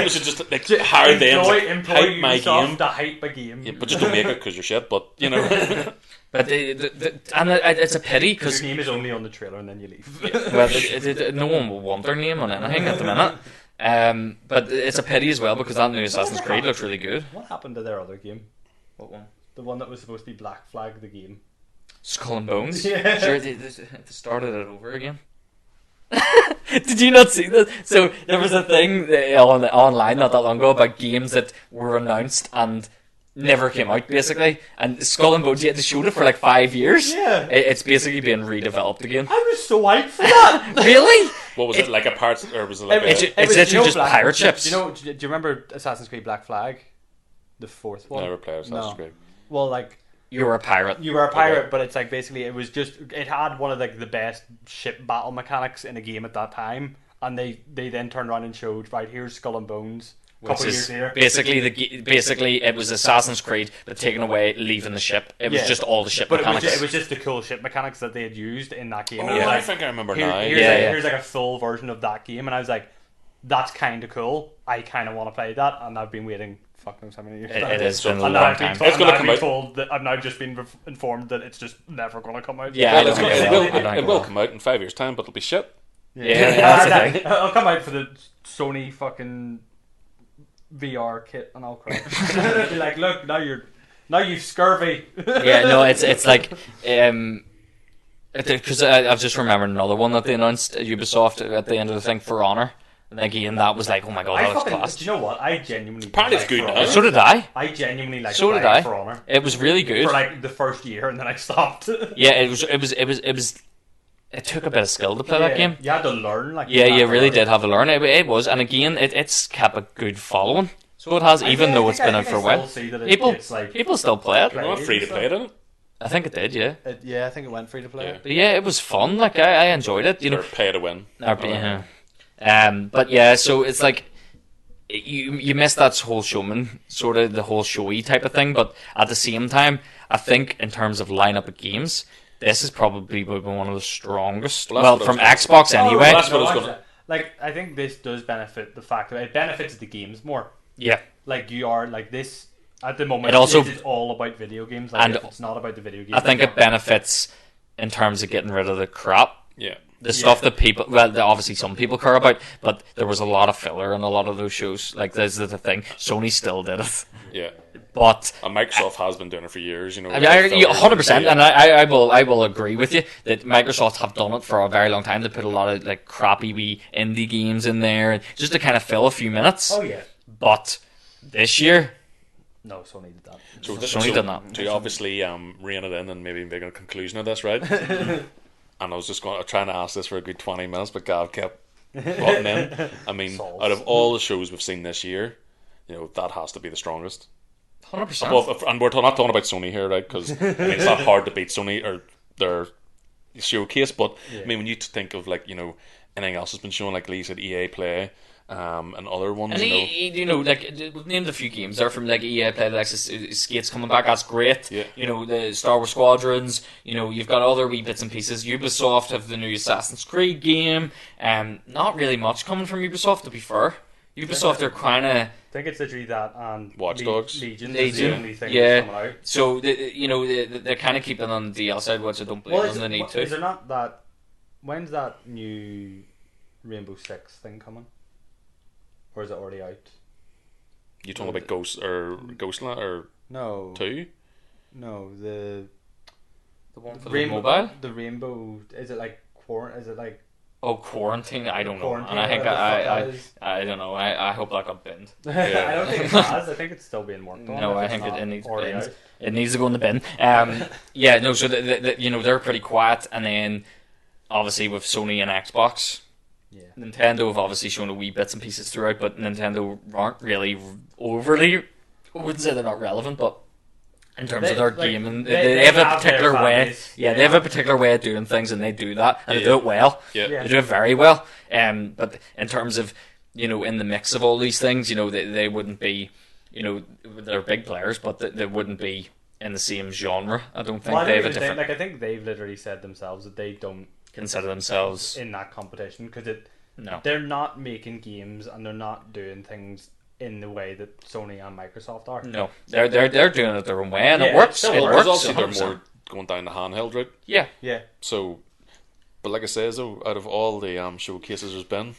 C: should just like hire them to hype my game.
B: To hype a game.
C: Yeah, but just don't make it because you're shit. But you know.
A: But it's a pity because
B: your name is only on the trailer and then you leave.
A: well, no one will want their name on anything at the minute. But it's a pity as well because that new Assassin's Creed looks really good.
B: What happened to their other game?
A: What one?
B: The one that was supposed to be Black Flag, the game.
A: Skull and Bones.
B: Yeah.
A: Sure, they started it over again. Did you not see that? So there was a thing online not that long ago about games that were announced and never came out, basically. And Skull and Bones, they showed it for like 5 years.
B: Yeah.
A: It's basically being redeveloped again.
B: I was so hyped for that.
A: Really?
C: What was it like a part, or was it like
A: It's
C: a?
A: literally just pirate ships.
B: Do you remember Assassin's Creed Black Flag? The fourth one?
C: Never played Assassin's Creed.
B: Well, like,
A: You were a pirate.
B: you were a pirate, but it's like basically it had one of like the best ship battle mechanics in a game at that time, and they then turned around and showed, right, here's Skull and Bones.
A: Which is basically it was Assassin's Creed, but taken away, leaving the ship. It was just all the ship
B: but
A: mechanics.
B: it was just the cool ship mechanics that they had used in that game.
C: Oh,
B: And it was
C: I
B: like,
C: think I remember now.
B: Here's like a full version of that game, and I was like, that's kind of cool. I kind of want to play that, and I've been waiting. Fuck knows how many years.
A: It has been a
B: And
A: long time.
C: It's gonna come out.
B: told that I've now just been informed that it's just never going to come out.
A: Yeah,
C: Well,
A: I don't think
C: it
A: it
C: will.
A: will. I don't think
C: It will come out in 5 years' time, but it'll be shit.
A: Yeah, that's the thing.
B: I'll come out for the Sony fucking VR kit, and I'll cry. Be like, look, now you've scurvy.
A: Yeah, no, it's like because I've just remembered another one that they announced at Ubisoft at the end of the thing, For Honor. And again, that was like, oh my god, that was class.
B: Do you know what? I genuinely
C: Apparently
B: like
C: it's good
B: For
C: now.
B: Honor.
A: So did I.
B: I genuinely like
A: So did I.
B: For Honor.
A: It was really good.
B: For like the first year, and then I stopped.
A: Yeah, it was. It took a bit of skill to play that game.
B: You had to learn. Like,
A: Yeah, you really did have to learn. It was, and again, it's kept a good following. So it has, even though it's been out for a while. People still play it.
C: You're not free to play it, isn't it?
A: I think it did, yeah.
B: Yeah, I think it went free to play.
C: Yeah.
A: But yeah, it was fun. Like I enjoyed it. You know,
C: Or pay to win.
A: But yeah, so it's like you miss that whole showman, sort of the whole showy type of thing. But at the same time, I think in terms of lineup of games, this is probably one of the strongest.
C: Well,
A: Well, from Xbox anyway.
C: that's what I was gonna-
B: Like, I think this does benefit the fact that it benefits the games more.
A: Yeah,
B: Like, you are like this at the moment.
A: It also-
B: it's all about video games. Like,
A: and
B: if it's not about the video games.
A: I think it benefits in terms of getting rid of the crap.
C: Yeah.
A: The stuff that people, well, obviously some people care about, but there was a lot of filler in a lot of those shows. Like, this is the thing. Sony still did it.
C: Yeah.
A: But
C: And Microsoft has been doing it for years, you know.
A: 100%, and I will agree with you that Microsoft have done it for a very long time. They put a lot of like crappy wee indie games in there just to kind of fill a few minutes.
B: Oh yeah.
A: But this year,
B: No, Sony did that.
A: Sony did not.
C: To obviously rein it in and maybe make a conclusion of this, right? And I was just trying to ask this for a good 20 minutes, but Gav kept butting in. I mean,
B: Solves.
C: out of all the shows we've seen this year, you know, that has to be the strongest.
A: 100%.
C: Well, and we're not talking about Sony here, right? Because I mean, it's not hard to beat Sony or their showcase. But I mean, when you think of like, you know, anything else has been shown, like Lee said, EA Play, and other ones.
A: And named a few games there from like EA Play, like Skates coming back. That's great.
C: Yeah.
A: The Star Wars Squadrons. You've got other wee bits and pieces. Ubisoft have the new Assassin's Creed game. Not really much coming from Ubisoft, to be fair. Ubisoft are kind of.
B: I think it's literally that and
C: Watch Dogs.
B: Legion is the only thing
A: yeah.
B: that's coming out.
A: So they're kind of keeping on the DL side, which I don't blame them. They need to.
B: Is there not that? When's that new Rainbow Six thing coming? Or is it already out?
C: You talking about Ghostland or
B: No.
C: 2?
B: No, the
A: one for the mobile.
B: The Rainbow. Is it like
A: Quarantine? I don't know.
B: Quarantine,
A: And I think
B: whatever the fuck that is.
A: I don't know. I hope that got binned.
B: I don't think it has. I think it's still being worked on.
A: No,
B: if
A: I
B: it's
A: think
B: not
A: it needs
B: already
A: bins.
B: out.
A: It needs to go in the bin. So they're pretty quiet, and then obviously with Sony and Xbox,
B: Yeah.
A: Nintendo have obviously shown a wee bits and pieces throughout, but Nintendo aren't really overly. I wouldn't say they're not relevant, but in terms of their gaming, they have a particular way. Yeah, they have a particular way of doing things, and they do that, and they do it well.
C: Yeah.
A: They do it very well. But in terms of in the mix of all these things, they wouldn't be, they're big players, but they wouldn't be in the same genre. I don't think they have a different.
B: I think they've literally said themselves that they don't
A: consider themselves
B: in that competition because
A: no.
B: they're not making games and they're not doing things in the way that Sony and Microsoft are.
A: No, they're doing it their own way, and it
B: Yeah,
A: works.
B: it
A: It
B: works.
A: works.
C: Obviously, they're
A: 100%.
C: more going down the handheld route.
A: Yeah.
B: Yeah.
C: So, but like I say, though, out of all the showcases there's been,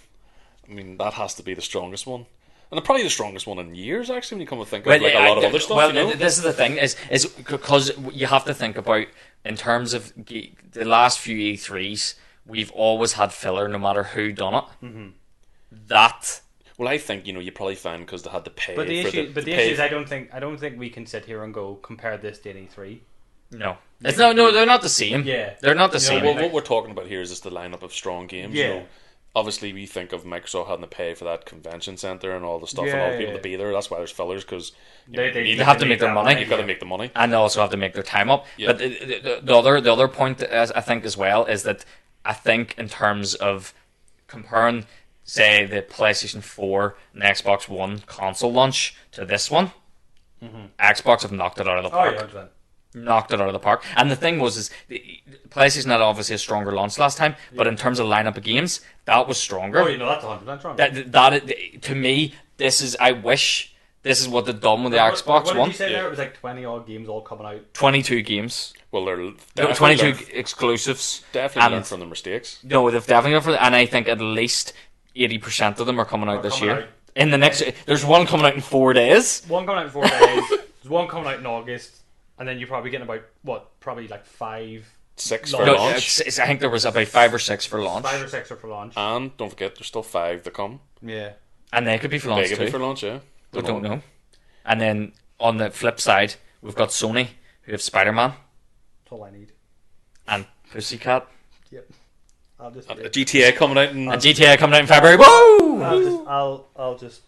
C: I mean, that has to be the strongest one. And probably the strongest one in years, actually, when you come to think of a lot of other stuff.
A: Well, this is the thing, is because you have to think about, in terms of the last few E3s, we've always had filler no matter who done it.
B: Mm-hmm.
A: That...
C: Well, I think you probably find because they had to pay.
B: But the
C: for
B: issue,
C: the
B: is, I don't think we can sit here and go compare this to an E3.
A: No. No, they're not the same.
B: Yeah.
A: They're not the
B: You know
A: same.
C: Well, what we're talking about here is just the lineup of strong games.
B: Yeah.
C: Obviously, we think of Microsoft having to pay for that convention center and all the stuff and
B: Yeah,
C: all the people
B: yeah.
C: to be there. That's why there's fillers because
B: They
A: have to make their money.
C: You've got to make the money.
A: And they also have to make their time up.
C: Yeah.
A: But the other point, I think, as well, is that I think in terms of comparing, say, the PlayStation 4 and Xbox One console launch to this one, Xbox have knocked it out of the
B: Oh,
A: park.
B: yeah, 100%.
A: Knocked it out of the park. And the thing was, PlayStation had obviously a stronger launch last time, but in terms of lineup of games, that was stronger.
B: Oh, that's 100% wrong.
A: That to me, I wish this is what they've done with the Xbox
B: What
A: One.
B: did you say there? It was like 20 odd games all coming out.
A: 22 games.
C: Well,
A: No,
C: they're
A: 22 exclusives.
C: definitely
A: And-
C: learned from their mistakes.
A: No, they've definitely gone for and I think at least 80% of them are coming out this
B: coming
A: year.
B: out.
A: In the next, there's one coming out in 4 days.
B: One coming out in 4 days. There's one coming out in August. And then you're probably getting probably like 5.
C: 6
B: No,
C: for
A: No,
C: launch.
A: I think there was about 5 or 6 for launch,
B: 5 or 6 are for launch.
C: And don't forget, there's still 5 to come.
B: Yeah.
A: and they could be for launch
C: They could be
A: too.
C: for launch, yeah.
A: We don't know. And then on the flip side, we've got Sony, who have Spider-Man
B: That's all I need.
A: and Pussycat,
B: Yep.
C: GTA coming out in
A: and GTA coming out in February. Woo!
B: I'll just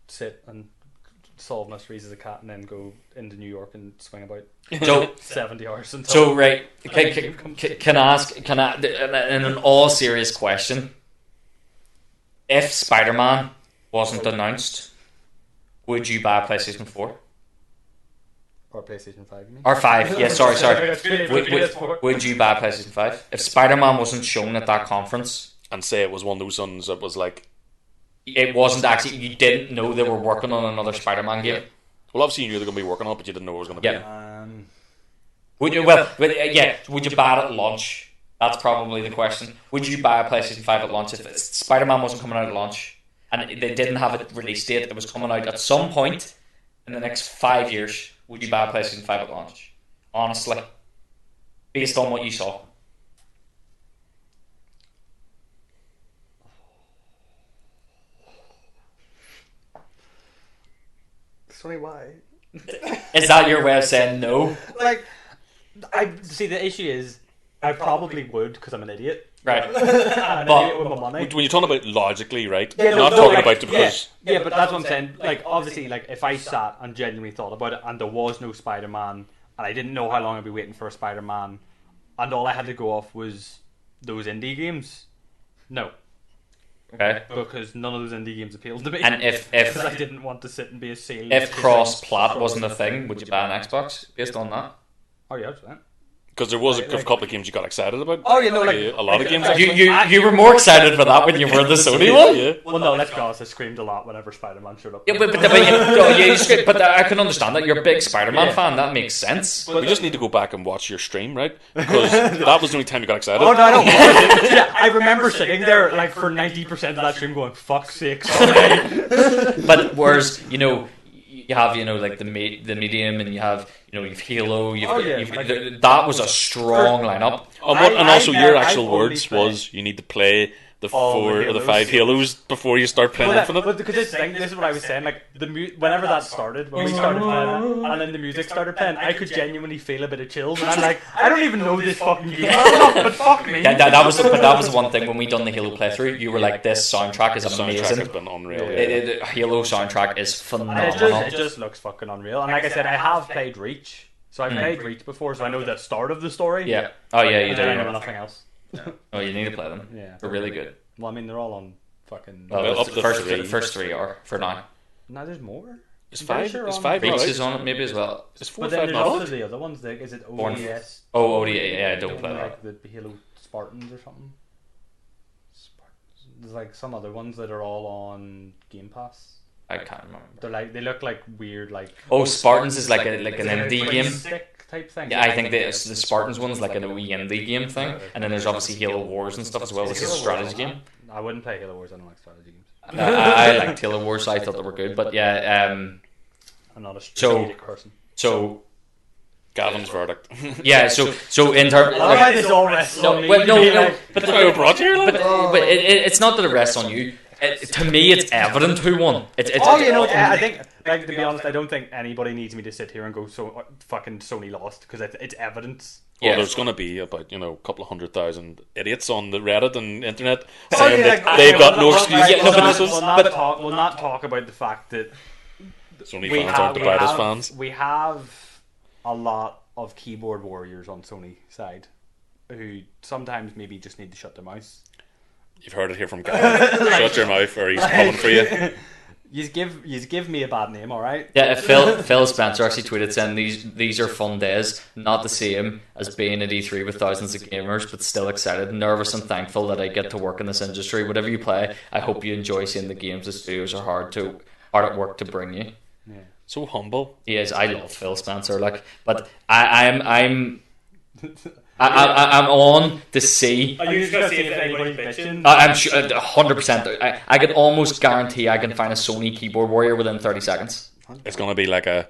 B: sit and solve mysteries as a cat and then go into New York and swing about
A: So
B: 70 hours until
A: So right, can I, in an all serious question, if Spider-Man wasn't announced, would you buy a PlayStation 4
B: or PlayStation 5, you mean?
A: or 5? Yeah, sorry.
B: Would
A: Would you buy a PlayStation 5 if Spider-Man wasn't shown at that conference?
C: and say it was one of those ones that was like,
A: It wasn't actually. You didn't know they were working on another Spider-Man game.
C: well, obviously you knew they were going to be working on it, but you didn't know it was going to be.
A: Yeah. Would you? Well, yeah. Would you buy it at launch? That's probably the question. Would you buy a PlayStation 5 at launch if Spider-Man wasn't coming out at launch and they didn't have a release date? It was coming out at some point in the next 5 years. Would you buy a PlayStation 5 at launch? Honestly, based on what you saw.
B: Sorry, why?
A: Is that your way of saying no?
B: Like, I see. The issue is, I probably would because I'm an idiot.
A: Right.
B: I'm an
A: But-
B: idiot with my money.
C: When you're talking about logically, right?
B: Yeah,
C: You're not talking about it because
B: yeah, but that's what I'm saying. Like, obviously, like if I sat and genuinely thought about it, and there was no Spider-Man, and I didn't know how long I'd be waiting for a Spider-Man, and all I had to go off was those indie games. No,
A: Okay.
B: because none of those indie games appealed to me.
A: And if
B: because I didn't want to sit and be a seal.
A: if cross-plat wasn't a thing, would you buy an Xbox based on that?
B: Oh yeah, that's right.
C: Because there was a couple of games you got excited about.
B: Oh, you know, like
C: a lot of games.
A: You were more excited for that when you were the Sony one.
C: Yeah.
B: Well, no, let's be honest. I screamed a lot whenever Spider-Man showed up.
A: Yeah, but I can understand that you're a big Spider-Man fan. That makes sense.
C: We just need to go back and watch your stream, right? Because that was the only time you got excited.
B: Oh no, I don't. Yeah, I remember sitting there like for 90% of that stream going, "Fuck's sake!" Sorry.
A: But whereas you have like the medium, and you have you've Halo. That was a strong lineup.
C: And also your
B: I've
C: actual
B: only
C: words
B: played-
C: was you need to play the
B: All the
C: 4 or the
B: Halos.
C: 5 Halos before you start playing Infinite.
B: But because this is what I was saying. Like whenever that started, when we started playing, and then the music started playing, I could genuinely feel a bit of chills, and I'm like, I don't even know this fucking game, but fuck me.
A: That was the one thing when we done the Halo playthrough. You were like, this soundtrack is
C: The soundtrack
A: amazing.
C: has been unreal.
A: Halo soundtrack is
B: And
A: phenomenal.
B: it just looks fucking unreal. And like I said, I have played Reach, so I've played Reach before, so I know the start of the story.
A: Yeah. Oh yeah, you
B: And
A: do.
B: I know
A: Yeah.
B: nothing else.
A: Oh, you need to play them.
B: Yeah.
A: They're really good.
B: Well, I mean, they're all on fucking.
A: Well,
C: up
A: the
C: to
A: first
C: 3.
A: first 3 are for now.
B: No, there's more.
C: It's
B: I'm pretty
C: 5.
B: sure
C: It's
B: on-
C: 5
A: Reach
C: now,
A: is
C: right?
A: on it maybe as well.
C: It's 4
B: But
C: or
B: then
C: 5
B: there's
C: now.
B: also the other ones. Is it
A: Born.
B: ODS?
A: Oh, ODA, yeah, I don't play that.
B: Like the Halo Spartans or something. There's like some other ones that are all on Game Pass.
A: I can't remember.
B: They look like weird like.
A: Oh, Spartans is like an
B: Is it
A: indie
B: like
A: game.
B: stick type thing.
A: Yeah, I think the Spartans one's like a wee indie game thing, and then there's obviously Halo Wars and stuff as well, which is a strategy game.
B: I wouldn't play Halo Wars. I don't like strategy games.
A: I liked Halo Wars, so I thought they were good, but yeah,
B: I'm not a
A: So-
B: strategic person.
A: so
C: Gavin's verdict.
A: yeah, so in terms,
B: Why this all rests on me?
A: but
C: That's why we brought you here,
A: but,
C: like.
A: but it's not that it rests on you. To me, it's evident who won. It's
B: I think, like, to be honest, I don't think anybody needs me to sit here and go, so fucking Sony lost, because it's evidence.
C: Well,
A: Yeah.
C: there's going to be about a couple of 100,000 idiots on the Reddit and internet
B: Oh,
C: saying
B: yeah,
C: that
B: like,
C: they've
B: okay,
C: got no
B: we'll
C: excuse.
B: not-
A: Yeah, no, but
B: we'll not talk about the fact that
C: Sony fans aren't the brightest fans.
B: we have a lot of keyboard warriors on Sony side who sometimes maybe just need to shut their mouths.
C: You've heard it here from Gavin. Shut your mouth, or he's coming for you.
B: You give me a bad name, all right?
A: Yeah, Phil Spencer actually tweeted saying these are fun days, not the same as being at E3 with thousands of gamers, but still excited, nervous and thankful that I get to work in this industry. Whatever you play, I hope you enjoy seeing the games the studios are hard at work to bring you.
B: Yeah.
C: So humble.
A: He is. I love Phil Spencer, but I'm on to see.
B: Are you just gonna see if anybody's bitching?
A: I'm sure 100%. I could almost guarantee I can find a Sony keyboard warrior within 30 seconds.
C: It's going to be like a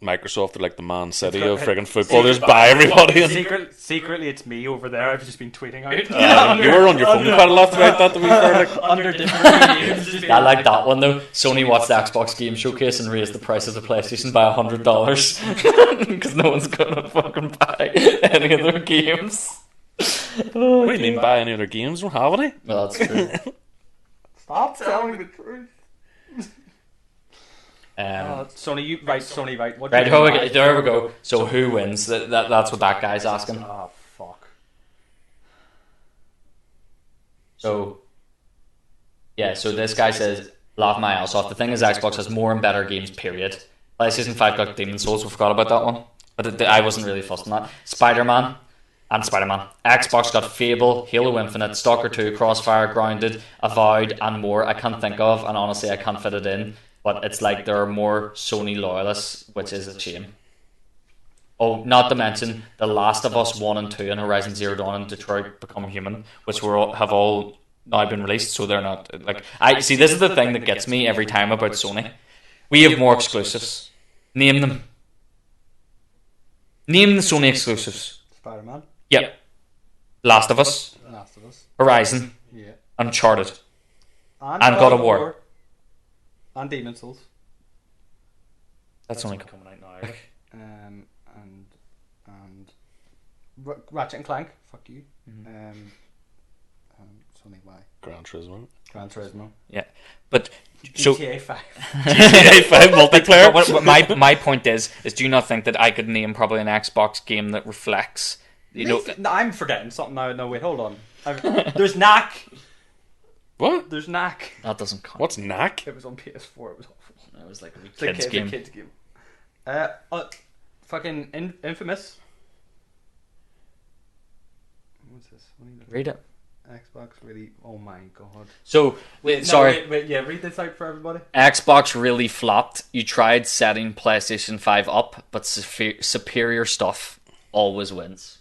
C: Microsoft or like the Man City of friggin' football. Just buy everybody. And,
B: Secretly, it's me over there. I've just been tweeting out.
C: you were on your phone quite a lot throughout that. To be fair, like.
B: Under different names. just being
A: I like that one though. Sony watched the Xbox Game Showcase and raised the price of the PlayStation by $100 because no one's gonna fucking buy any of their games.
C: What do you mean buy any other games? Don't have any.
A: Well, that's true.
B: Stop telling the truth.
A: Um,
B: Sony, right. What
A: right,
B: do you mean by-
A: there we go. So who wins? That's what that guy's asking.
B: Oh, fuck.
A: So, yeah, so this guy says, laugh my ass off. The thing is, Xbox has more and better games, period. PlayStation 5 got Demon's Souls, we forgot about that one. But I wasn't really fussed on that. Spider-Man. Xbox got Fable, Halo Infinite, Stalker 2, Crossfire, Grounded, Avowed, and more I can't think of, and honestly I can't fit it in. But it's like there are more Sony loyalists, which is a shame. Oh, not to mention The Last of Us 1 and 2 and Horizon Zero Dawn and Detroit Become Human, which have all now been released, so they're not like I see. This is the thing that gets me every time about Sony. We have more exclusives. Name them. Name the Sony exclusives.
B: Spider-Man.
A: Yep. Last of Us,
B: Last of Us.
A: Horizon,
B: Yeah.
A: Uncharted,
B: And
A: God of War.
B: And Demon's Souls.
A: That's only coming out now.
B: And Ratchet and Clank. Fuck you. Sony Y.
C: Gran Turismo.
B: Gran Turismo.
A: Yeah, but so
B: GTA 5.
C: GTA 5 multiplayer.
A: What my point is do you not think that I could name probably an Xbox game that reflects, you know?
B: No, I'm forgetting something now. No, wait, hold on. There's Knack.
C: What?
B: There's Knack.
A: That doesn't count.
C: What's Knack?
B: It was on PS4. It was awful.
A: It was like a wee
B: It's a
A: kids game.
B: kids game. Fucking Infamous. What's this? What are you looking
A: Read it.
B: at? Xbox really. Oh my god.
A: So,
B: Wait, yeah, read this out for everybody.
A: Xbox really flopped. You tried setting PlayStation 5 up, but superior stuff always wins.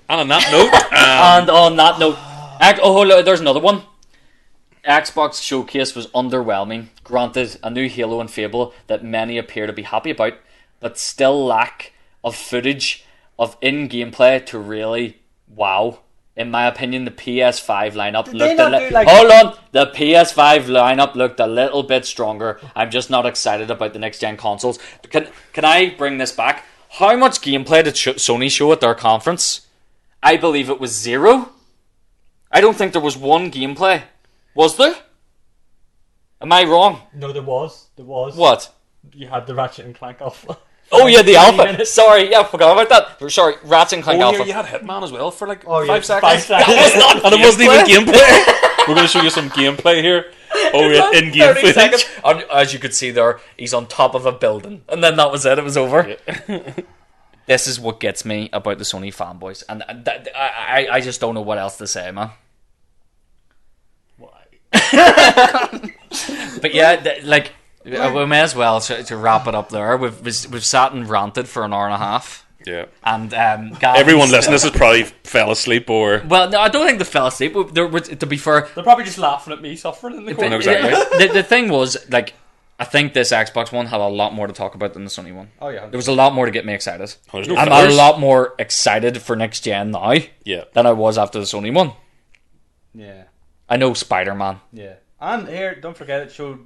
C: And on that note,
A: And on that note, look, there's another one. Xbox Showcase was underwhelming. Granted, a new Halo and Fable that many appear to be happy about, but still lack of footage of in-game play to really wow. In my opinion, the PS5 lineup hold on. The PS5 lineup looked a little bit stronger. I'm just not excited about the next gen consoles. Can I bring this back? How much gameplay did Sony show at their conference? I believe it was 0. I don't think there was one gameplay. Was there? Am I wrong?
B: No, there was.
A: What?
B: You had the Ratchet and Clank Alpha.
A: Oh yeah, the alpha.
B: minutes.
A: Sorry, yeah, I forgot about that. Sorry, Ratchet and Clank
C: oh,
A: Alpha.
C: you had Hitman as well for like
B: Oh,
C: 5
B: yeah,
C: seconds.
B: 5 seconds.
A: That was not
C: And it wasn't even
A: gameplay.
C: gameplay. We're going to show you some gameplay here. Oh, we had in-game
A: 30
C: footage.
A: seconds. And as you could see there, he's on top of a building, and then that was it. It was over.
C: Yeah.
A: This is what gets me about the Sony fanboys, and I just don't know what else to say, man.
B: Why?
A: But yeah, we may as well to wrap it up there. We've sat and ranted for an hour and a half,
C: Yeah.
A: and Gavin's
C: Everyone listening to this probably fell asleep or...
A: Well, no, I don't think they fell asleep. To be fair,
B: They're probably just laughing at me suffering in the corner.
C: No, exactly.
A: the thing was, like, I think this Xbox One had a lot more to talk about than the Sony one.
B: Oh yeah.
A: There was a lot more to get me excited.
C: Oh, there's no
A: I'm
C: fillers.
A: a lot more excited for next gen now
C: Yeah.
A: than I was after the Sony one.
B: Yeah.
A: I know Spider-Man.
B: Yeah. And here, don't forget, it showed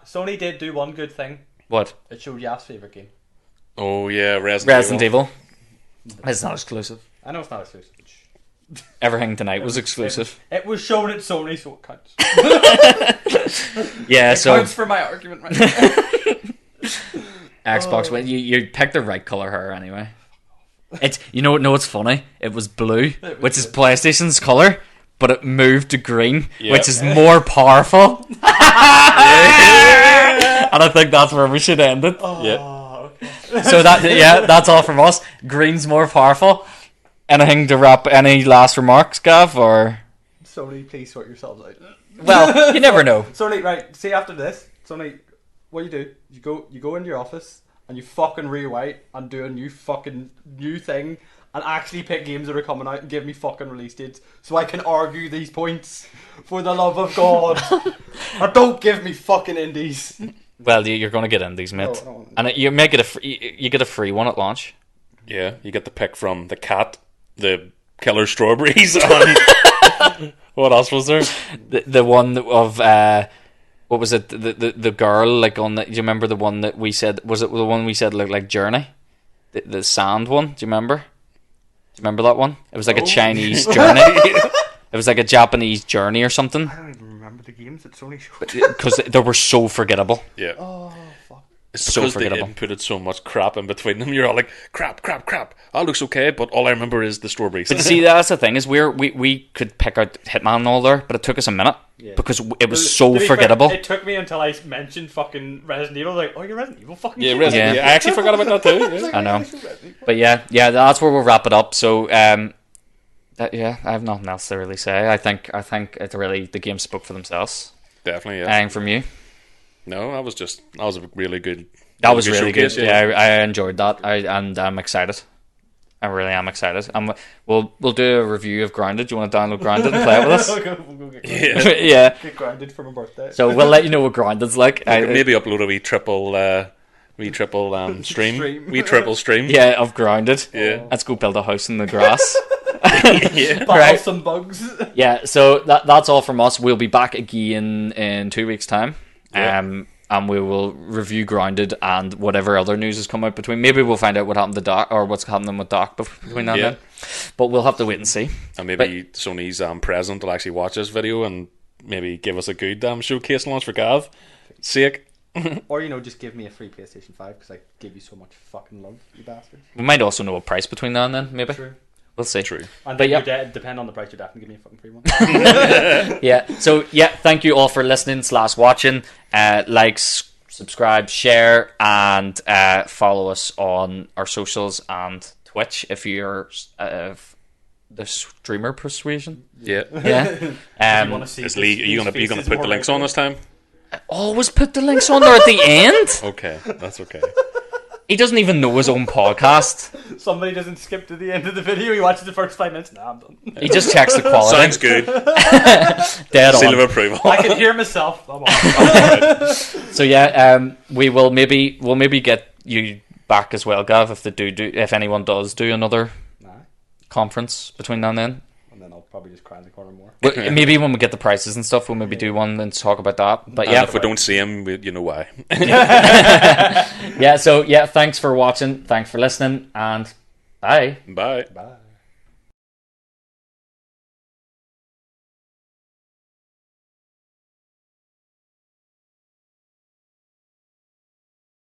B: Sony did do one good thing.
A: What?
B: It showed Yas' favorite game.
C: Oh, yeah, Resident Evil.
A: It's not exclusive.
B: I know it's not exclusive.
A: Everything tonight was exclusive.
B: It was shown at Sony, so it counts.
A: Yeah,
B: It
A: so
B: counts for my argument right now.
A: Xbox One, you picked the right color hair anyway. It's what's funny? It was blue, which is PlayStation's color, but it moved to green,
C: Yep.
A: which is more powerful. And I think that's where we should end it.
C: Yeah.
B: Oh, okay.
A: So that's all from us. Green's more powerful. Anything to wrap? Any last remarks, Gav? Or
B: Sony, please sort yourselves out.
A: well, you never know.
B: Sony, right? See after this, Sony, what you do? You go into your office and you fucking rewrite and do a new thing and actually pick games that are coming out and give me fucking release dates so I can argue these points. For the love of God, or don't give me fucking indies.
A: Well, you're going to get indies, mate,
B: No.
A: and you make it you get a free one at launch.
C: Yeah, you get the pick from the cat, the killer strawberries, and what else was there?
A: The one of what was it? The girl like on the. Do you remember the one that we said? Was it the one we said looked like Journey? The sand one. Do you remember? Do you remember that one? It was like a Chinese Journey. It was like a Japanese Journey or something.
B: I don't even remember the games that Sony showed.
A: Because they were so forgettable.
C: Yeah.
B: Oh fuck.
C: It's
A: so
C: because
A: forgettable.
C: They inputted so much crap in between them. You're all like, crap. That looks okay, but all I remember is the strawberries.
A: But see, that's the thing is we could pick out Hitman and all there, but it took us a minute because it was so
B: To be
A: forgettable.
B: fair, it took me until I mentioned fucking Resident Evil. Like, oh, you're Resident Evil, fucking
C: Yeah,
B: shit.
C: Resident.
A: Yeah.
C: Yeah, I actually forgot about that too. Yeah.
A: I know. But yeah, that's where we'll wrap it up. So, I have nothing else to really say. I think it's really the games spoke for themselves.
C: Definitely, yeah.
A: Anything from you?
C: No, that was a really good.
A: That was really good.
C: showcase,
A: Yeah, I enjoyed that. I'm excited. I really am excited. We'll do a review of Grounded. Do you want to download Grounded and play it with us?
B: We'll go get grounded.
C: Yeah.
A: Yeah.
B: Get grounded for my birthday.
A: So we'll let you know what Grounded's like.
C: I could maybe upload a wee triple stream.
B: Stream.
C: Wee triple stream.
A: Yeah, of Grounded.
C: Yeah.
A: Let's go build a house in the grass.
C: Yeah.
B: Battle
A: Right.
B: some bugs.
A: Yeah, so that's all from us. We'll be back again in 2 weeks' time.
C: Yeah.
A: And we will review Grounded and whatever other news has come out between. Maybe we'll find out what happened to Doc or what's happening with Doc between now and
C: Yeah.
A: then. But we'll have to wait and see.
C: And maybe Sony's president will actually watch this video and maybe give us a good showcase launch for Gav. Sake.
B: Or, just give me a free PlayStation 5 because I give you so much fucking love, you bastard.
A: We might also know a price between now and then, maybe.
B: True.
A: We'll see.
C: True.
B: And
A: But
B: then
A: yeah.
B: depend on the price, you're definitely give me a fucking free one.
A: Yeah. So yeah, thank you all for listening / watching. Likes, subscribe, share, and follow us on our socials and Twitch if you're the streamer persuasion.
C: Yeah.
A: Yeah.
B: You want to see
C: Is Lee, are you gonna put the links on this time?
A: Always put the links on there at the end.
C: Okay, that's okay.
A: He doesn't even know his own podcast.
B: Somebody doesn't skip to the end of the video. He watches the first 5 minutes. Nah, I'm done.
A: He just checks the quality.
C: Sounds good.
A: Dead
C: Seal
A: on.
C: of approval.
B: I can hear myself. I'm on.
A: So yeah, we'll maybe get you back as well, Gav, if if anyone does do another
B: Nah.
A: conference between now and then.
B: And then I'll probably just cry in the corner more.
A: But maybe when we get the prices and stuff, we'll maybe do one and talk about that. But
C: And
A: yeah,
C: if we don't see him, you know why.
A: yeah. So yeah, thanks for watching, thanks for listening, and bye.
C: Bye.
B: Bye.